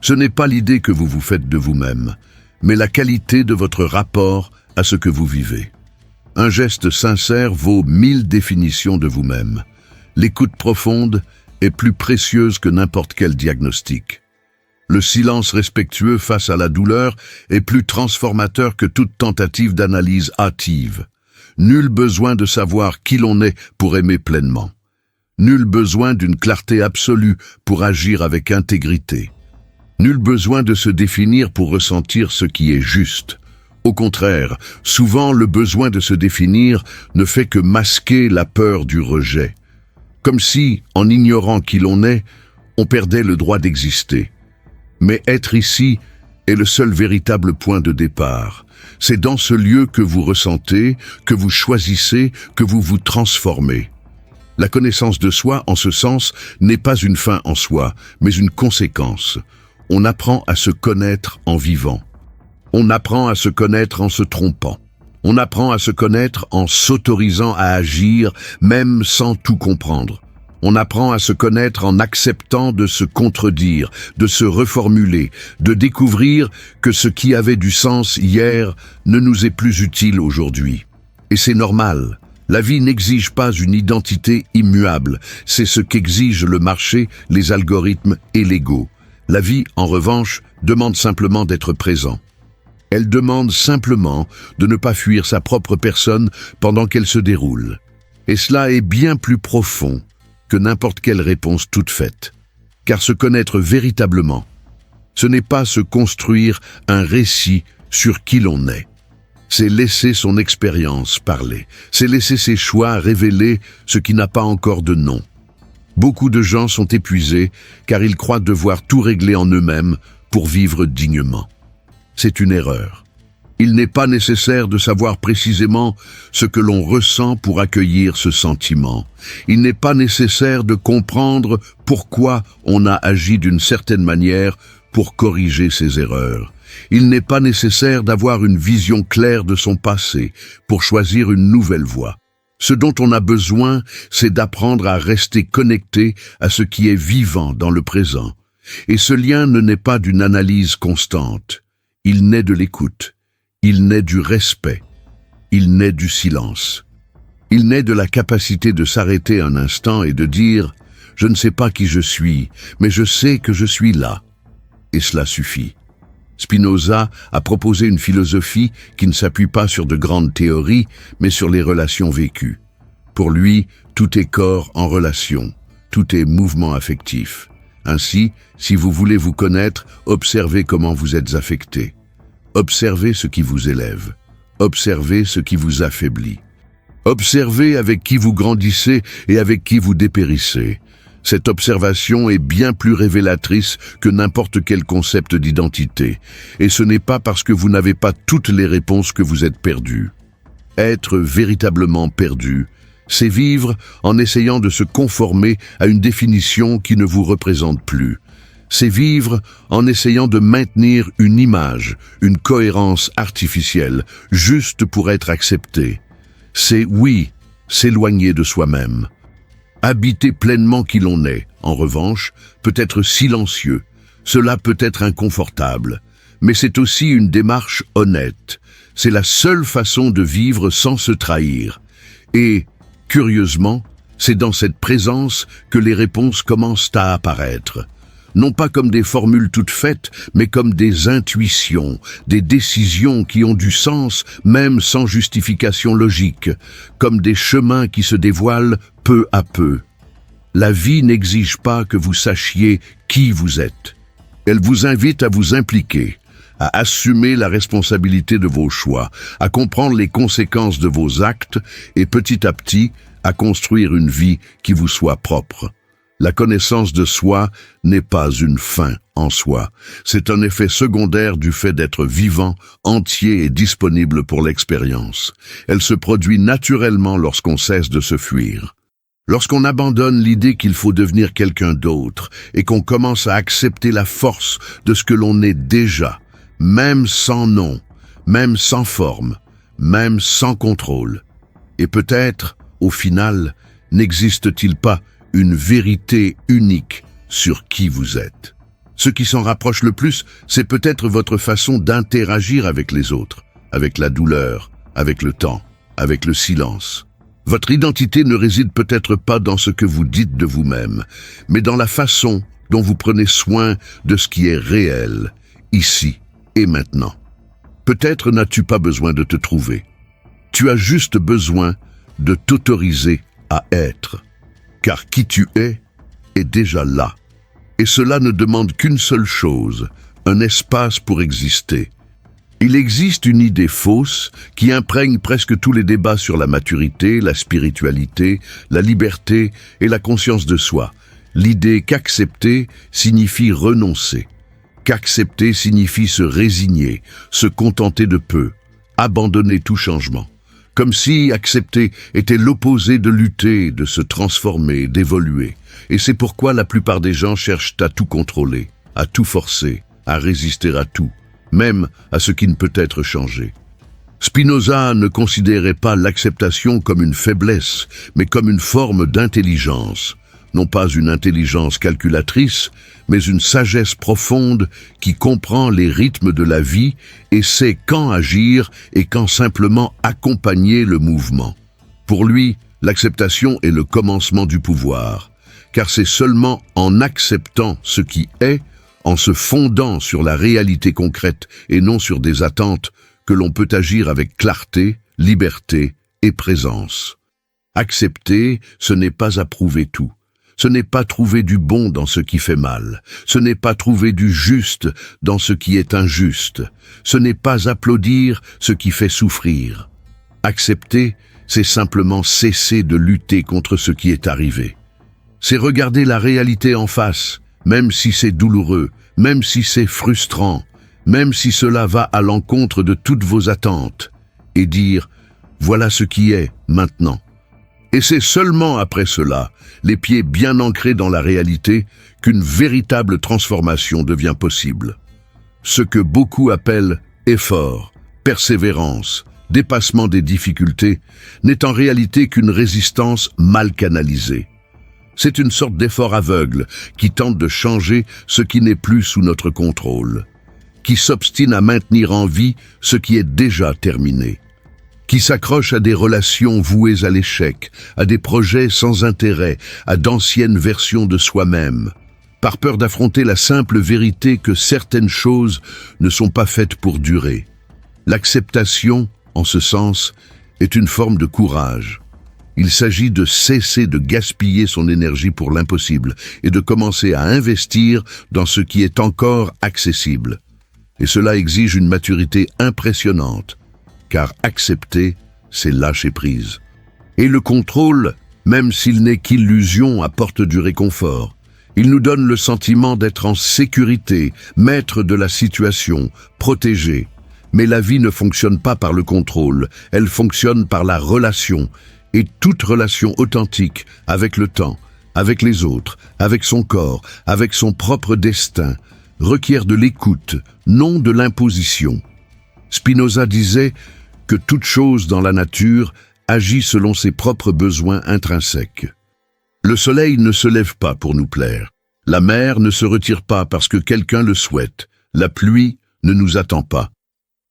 Ce n'est pas l'idée que vous vous faites de vous-même, mais la qualité de votre rapport à ce que vous vivez. Un geste sincère vaut 1000 définitions de vous-même. L'écoute profonde est plus précieuse que n'importe quel diagnostic. Le silence respectueux face à la douleur est plus transformateur que toute tentative d'analyse hâtive. Nul besoin de savoir qui l'on est pour aimer pleinement. Nul besoin d'une clarté absolue pour agir avec intégrité. Nul besoin de se définir pour ressentir ce qui est juste. Au contraire, souvent le besoin de se définir ne fait que masquer la peur du rejet. Comme si, en ignorant qui l'on est, on perdait le droit d'exister. Mais être ici est le seul véritable point de départ. C'est dans ce lieu que vous ressentez, que vous choisissez, que vous vous transformez. La connaissance de soi, en ce sens, n'est pas une fin en soi, mais une conséquence. On apprend à se connaître en vivant. On apprend à se connaître en se trompant. On apprend à se connaître en s'autorisant à agir, même sans tout comprendre. On apprend à se connaître en acceptant de se contredire, de se reformuler, de découvrir que ce qui avait du sens hier ne nous est plus utile aujourd'hui. Et c'est normal. La vie n'exige pas une identité immuable. C'est ce qu'exige le marché, les algorithmes et l'ego. La vie, en revanche, demande simplement d'être présent. Elle demande simplement de ne pas fuir sa propre personne pendant qu'elle se déroule. Et cela est bien plus profond que n'importe quelle réponse toute faite. Car se connaître véritablement, ce n'est pas se construire un récit sur qui l'on est. C'est laisser son expérience parler. C'est laisser ses choix révéler ce qui n'a pas encore de nom. Beaucoup de gens sont épuisés car ils croient devoir tout régler en eux-mêmes pour vivre dignement. C'est une erreur. Il n'est pas nécessaire de savoir précisément ce que l'on ressent pour accueillir ce sentiment. Il n'est pas nécessaire de comprendre pourquoi on a agi d'une certaine manière pour corriger ses erreurs. Il n'est pas nécessaire d'avoir une vision claire de son passé pour choisir une nouvelle voie. Ce dont on a besoin, c'est d'apprendre à rester connecté à ce qui est vivant dans le présent. Et ce lien ne naît pas d'une analyse constante. Il naît de l'écoute. Il naît du respect. Il naît du silence. Il naît de la capacité de s'arrêter un instant et de dire « Je ne sais pas qui je suis, mais je sais que je suis là. » Et cela suffit. Spinoza a proposé une philosophie qui ne s'appuie pas sur de grandes théories, mais sur les relations vécues. Pour lui, tout est corps en relation, tout est mouvement affectif. Ainsi, si vous voulez vous connaître, observez comment vous êtes affecté. Observez ce qui vous élève. Observez ce qui vous affaiblit. Observez avec qui vous grandissez et avec qui vous dépérissez. Cette observation est bien plus révélatrice que n'importe quel concept d'identité. Et ce n'est pas parce que vous n'avez pas toutes les réponses que vous êtes perdu. Être véritablement perdu, c'est vivre en essayant de se conformer à une définition qui ne vous représente plus. C'est vivre en essayant de maintenir une image, une cohérence artificielle, juste pour être accepté. C'est, oui, s'éloigner de soi-même. Habiter pleinement qui l'on est, en revanche, peut être silencieux. Cela peut être inconfortable, mais c'est aussi une démarche honnête. C'est la seule façon de vivre sans se trahir. Et, curieusement, c'est dans cette présence que les réponses commencent à apparaître. non pas comme des formules toutes faites, mais comme des intuitions, des décisions qui ont du sens, même sans justification logique, comme des chemins qui se dévoilent peu à peu. La vie n'exige pas que vous sachiez qui vous êtes. Elle vous invite à vous impliquer, à assumer la responsabilité de vos choix, à comprendre les conséquences de vos actes et petit à petit, à construire une vie qui vous soit propre. La connaissance de soi n'est pas une fin en soi. C'est un effet secondaire du fait d'être vivant, entier et disponible pour l'expérience. Elle se produit naturellement lorsqu'on cesse de se fuir. Lorsqu'on abandonne l'idée qu'il faut devenir quelqu'un d'autre et qu'on commence à accepter la force de ce que l'on est déjà, même sans nom, même sans forme, même sans contrôle. Et peut-être, au final, n'existe-t-il pas une vérité unique sur qui vous êtes. Ce qui s'en rapproche le plus, c'est peut-être votre façon d'interagir avec les autres, avec la douleur, avec le temps, avec le silence. Votre identité ne réside peut-être pas dans ce que vous dites de vous-même, mais dans la façon dont vous prenez soin de ce qui est réel, ici et maintenant. Peut-être n'as-tu pas besoin de te trouver. Tu as juste besoin de t'autoriser à être. Car qui tu es est déjà là. Et cela ne demande qu'une seule chose, un espace pour exister. Il existe une idée fausse qui imprègne presque tous les débats sur la maturité, la spiritualité, la liberté et la conscience de soi. L'idée qu'accepter signifie renoncer. Qu'accepter signifie se résigner, se contenter de peu, abandonner tout changement. Comme si accepter était l'opposé de lutter, de se transformer, d'évoluer. Et c'est pourquoi la plupart des gens cherchent à tout contrôler, à tout forcer, à résister à tout, même à ce qui ne peut être changé. Spinoza ne considérait pas l'acceptation comme une faiblesse, mais comme une forme d'intelligence. Non pas une intelligence calculatrice, mais une sagesse profonde qui comprend les rythmes de la vie et sait quand agir et quand simplement accompagner le mouvement. Pour lui, l'acceptation est le commencement du pouvoir, car c'est seulement en acceptant ce qui est, en se fondant sur la réalité concrète et non sur des attentes, que l'on peut agir avec clarté, liberté et présence. Accepter, ce n'est pas approuver tout. Ce n'est pas trouver du bon dans ce qui fait mal. Ce n'est pas trouver du juste dans ce qui est injuste. Ce n'est pas applaudir ce qui fait souffrir. Accepter, c'est simplement cesser de lutter contre ce qui est arrivé. C'est regarder la réalité en face, même si c'est douloureux, même si c'est frustrant, même si cela va à l'encontre de toutes vos attentes, et dire « voilà ce qui est maintenant ». Et c'est seulement après cela, les pieds bien ancrés dans la réalité, qu'une véritable transformation devient possible. Ce que beaucoup appellent effort, persévérance, dépassement des difficultés, n'est en réalité qu'une résistance mal canalisée. C'est une sorte d'effort aveugle qui tente de changer ce qui n'est plus sous notre contrôle, qui s'obstine à maintenir en vie ce qui est déjà terminé, qui s'accroche à des relations vouées à l'échec, à des projets sans intérêt, à d'anciennes versions de soi-même, par peur d'affronter la simple vérité que certaines choses ne sont pas faites pour durer. L'acceptation, en ce sens, est une forme de courage. Il s'agit de cesser de gaspiller son énergie pour l'impossible et de commencer à investir dans ce qui est encore accessible. Et cela exige une maturité impressionnante, car accepter, c'est lâcher prise. Et le contrôle, même s'il n'est qu'illusion, apporte du réconfort. Il nous donne le sentiment d'être en sécurité, maître de la situation, protégé. Mais la vie ne fonctionne pas par le contrôle, elle fonctionne par la relation. Et toute relation authentique, avec le temps, avec les autres, avec son corps, avec son propre destin, requiert de l'écoute, non de l'imposition. Spinoza disait que toute chose dans la nature agit selon ses propres besoins intrinsèques. Le soleil ne se lève pas pour nous plaire. La mer ne se retire pas parce que quelqu'un le souhaite. La pluie ne nous attend pas.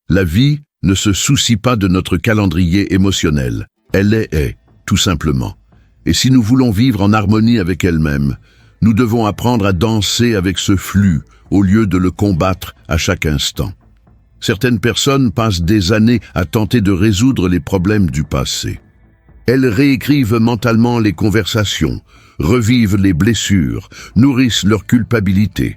La vie ne se soucie pas de notre calendrier émotionnel. Elle est, tout simplement. Et si nous voulons vivre en harmonie avec elle-même, Nous devons apprendre à danser avec ce flux au lieu de le combattre à chaque instant. Certaines personnes passent des années à tenter de résoudre les problèmes du passé. Elles réécrivent mentalement les conversations, revivent les blessures, nourrissent leur culpabilité,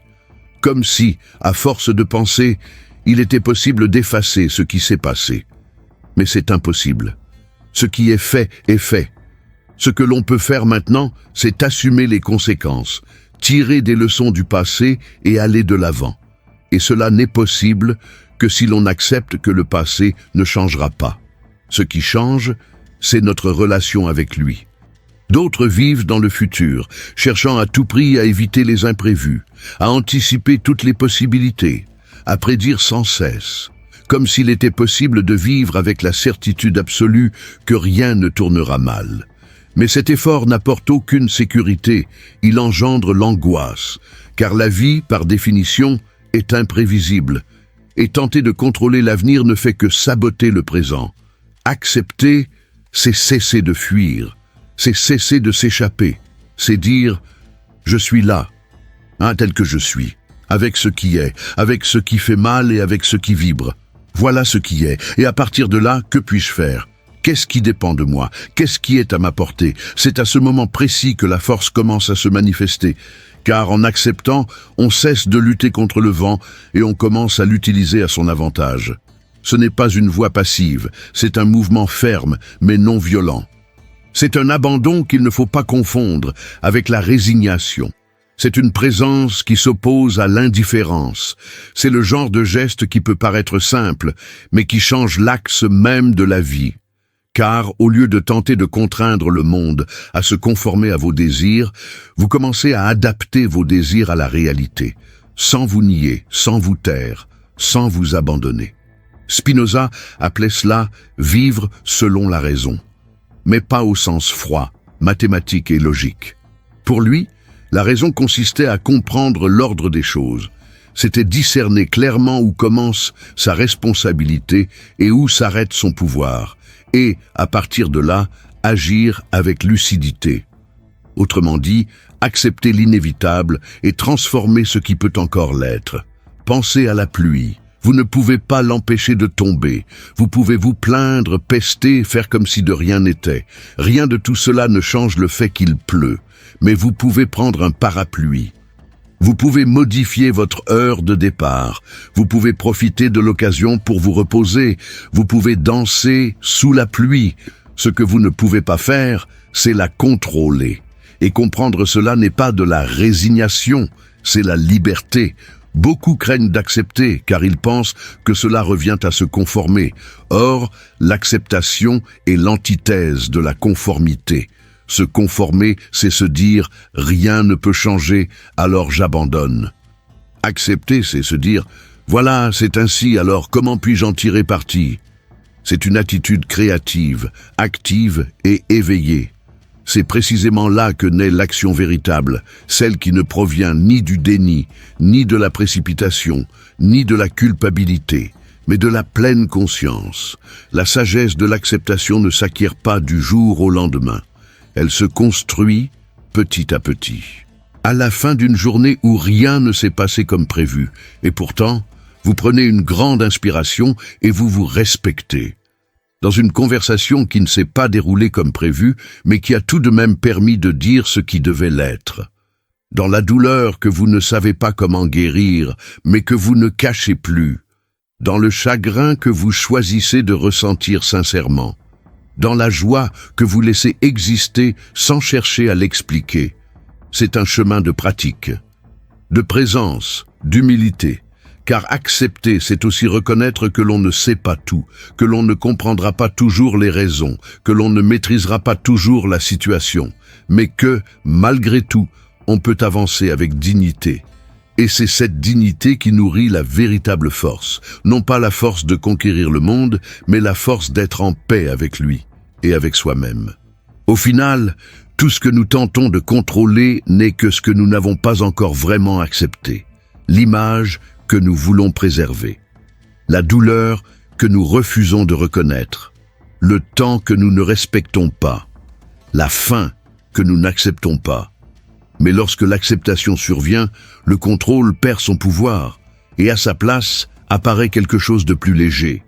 comme si, à force de penser, il était possible d'effacer ce qui s'est passé. Mais c'est impossible. Ce qui est fait est fait. Ce que l'on peut faire maintenant, c'est assumer les conséquences, tirer des leçons du passé et aller de l'avant. Et cela n'est possible que si l'on accepte que le passé ne changera pas. Ce qui change, c'est notre relation avec lui. D'autres vivent dans le futur, cherchant à tout prix à éviter les imprévus, à anticiper toutes les possibilités, à prédire sans cesse, comme s'il était possible de vivre avec la certitude absolue que rien ne tournera mal. Mais cet effort n'apporte aucune sécurité, il engendre l'angoisse, car la vie, par définition, est imprévisible, et tenter de contrôler l'avenir ne fait que saboter le présent. Accepter, c'est cesser de fuir, c'est cesser de s'échapper, c'est dire « je suis là, tel que je suis, avec ce qui est, avec ce qui fait mal et avec ce qui vibre. Voilà ce qui est, et à partir de là, que puis-je faire ? Qu'est-ce qui dépend de moi ? Qu'est-ce qui est à ma portée ? C'est à ce moment précis que la force commence à se manifester, car en acceptant, on cesse de lutter contre le vent et on commence à l'utiliser à son avantage. Ce n'est pas une voie passive, c'est un mouvement ferme, mais non violent. C'est un abandon qu'il ne faut pas confondre avec la résignation. C'est une présence qui s'oppose à l'indifférence. C'est le genre de geste qui peut paraître simple, mais qui change l'axe même de la vie. Car, au lieu de tenter de contraindre le monde à se conformer à vos désirs, vous commencez à adapter vos désirs à la réalité, sans vous nier, sans vous taire, sans vous abandonner. Spinoza appelait cela « vivre selon la raison », mais pas au sens froid, mathématique et logique. Pour lui, la raison consistait à comprendre l'ordre des choses. C'était discerner clairement où commence sa responsabilité et où s'arrête son pouvoir, et, à partir de là, agir avec lucidité. Autrement dit, accepter l'inévitable et transformer ce qui peut encore l'être. Pensez à la pluie. Vous ne pouvez pas l'empêcher de tomber. Vous pouvez vous plaindre, pester, faire comme si de rien n'était. Rien de tout cela ne change le fait qu'il pleut. Mais vous pouvez prendre un parapluie. Vous pouvez modifier votre heure de départ. Vous pouvez profiter de l'occasion pour vous reposer. Vous pouvez danser sous la pluie. Ce que vous ne pouvez pas faire, c'est la contrôler. Et comprendre cela n'est pas de la résignation, c'est la liberté. Beaucoup craignent d'accepter, car ils pensent que cela revient à se conformer. Or, l'acceptation est l'antithèse de la conformité. Se conformer, c'est se dire « rien ne peut changer, alors j'abandonne ». Accepter, c'est se dire « voilà, c'est ainsi, alors comment puis-je en tirer parti ?» C'est une attitude créative, active et éveillée. C'est précisément là que naît l'action véritable, celle qui ne provient ni du déni, ni de la précipitation, ni de la culpabilité, mais de la pleine conscience. La sagesse de l'acceptation ne s'acquiert pas du jour au lendemain. Elle se construit petit à petit. À la fin d'une journée où rien ne s'est passé comme prévu, et pourtant, vous prenez une grande inspiration et vous vous respectez. Dans une conversation qui ne s'est pas déroulée comme prévu, mais qui a tout de même permis de dire ce qui devait l'être. Dans la douleur que vous ne savez pas comment guérir, mais que vous ne cachez plus. Dans le chagrin que vous choisissez de ressentir sincèrement. Dans la joie que vous laissez exister sans chercher à l'expliquer. C'est un chemin de pratique, de présence, d'humilité. Car accepter, c'est aussi reconnaître que l'on ne sait pas tout, que l'on ne comprendra pas toujours les raisons, que l'on ne maîtrisera pas toujours la situation, mais que, malgré tout, on peut avancer avec dignité. Et c'est cette dignité qui nourrit la véritable force, non pas la force de conquérir le monde, mais la force d'être en paix avec lui et avec soi-même. Au final, tout ce que nous tentons de contrôler n'est que ce que nous n'avons pas encore vraiment accepté. L'image que nous voulons préserver, la douleur que nous refusons de reconnaître, le temps que nous ne respectons pas, la fin que nous n'acceptons pas. Mais lorsque l'acceptation survient, le contrôle perd son pouvoir, et à sa place apparaît quelque chose de plus léger.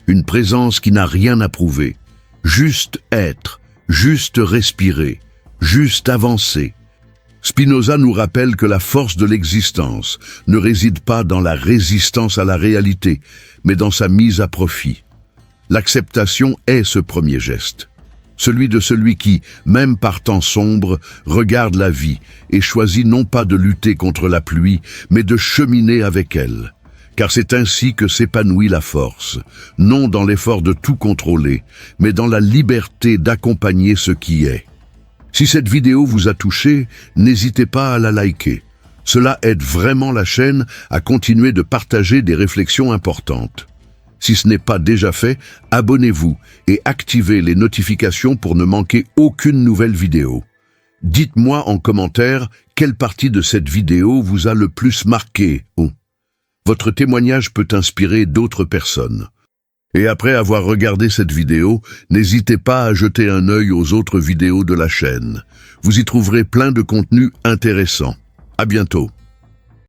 Une présence qui n'a rien à prouver. Juste être, juste respirer, juste avancer. Spinoza nous rappelle que la force de l'existence ne réside pas dans la résistance à la réalité, mais dans sa mise à profit. L'acceptation est ce premier geste. Celui de celui qui, même par temps sombre, regarde la vie et choisit non pas de lutter contre la pluie, mais de cheminer avec elle. Car c'est ainsi que s'épanouit la force, non dans l'effort de tout contrôler, mais dans la liberté d'accompagner ce qui est. Si cette vidéo vous a touché, n'hésitez pas à la liker. Cela aide vraiment la chaîne à continuer de partager des réflexions importantes. Si ce n'est pas déjà fait, abonnez-vous et activez les notifications pour ne manquer aucune nouvelle vidéo. Dites-moi en commentaire quelle partie de cette vidéo vous a le plus marqué. Votre témoignage peut inspirer d'autres personnes. Et après avoir regardé cette vidéo, n'hésitez pas à jeter un œil aux autres vidéos de la chaîne. Vous y trouverez plein de contenus intéressants. À bientôt.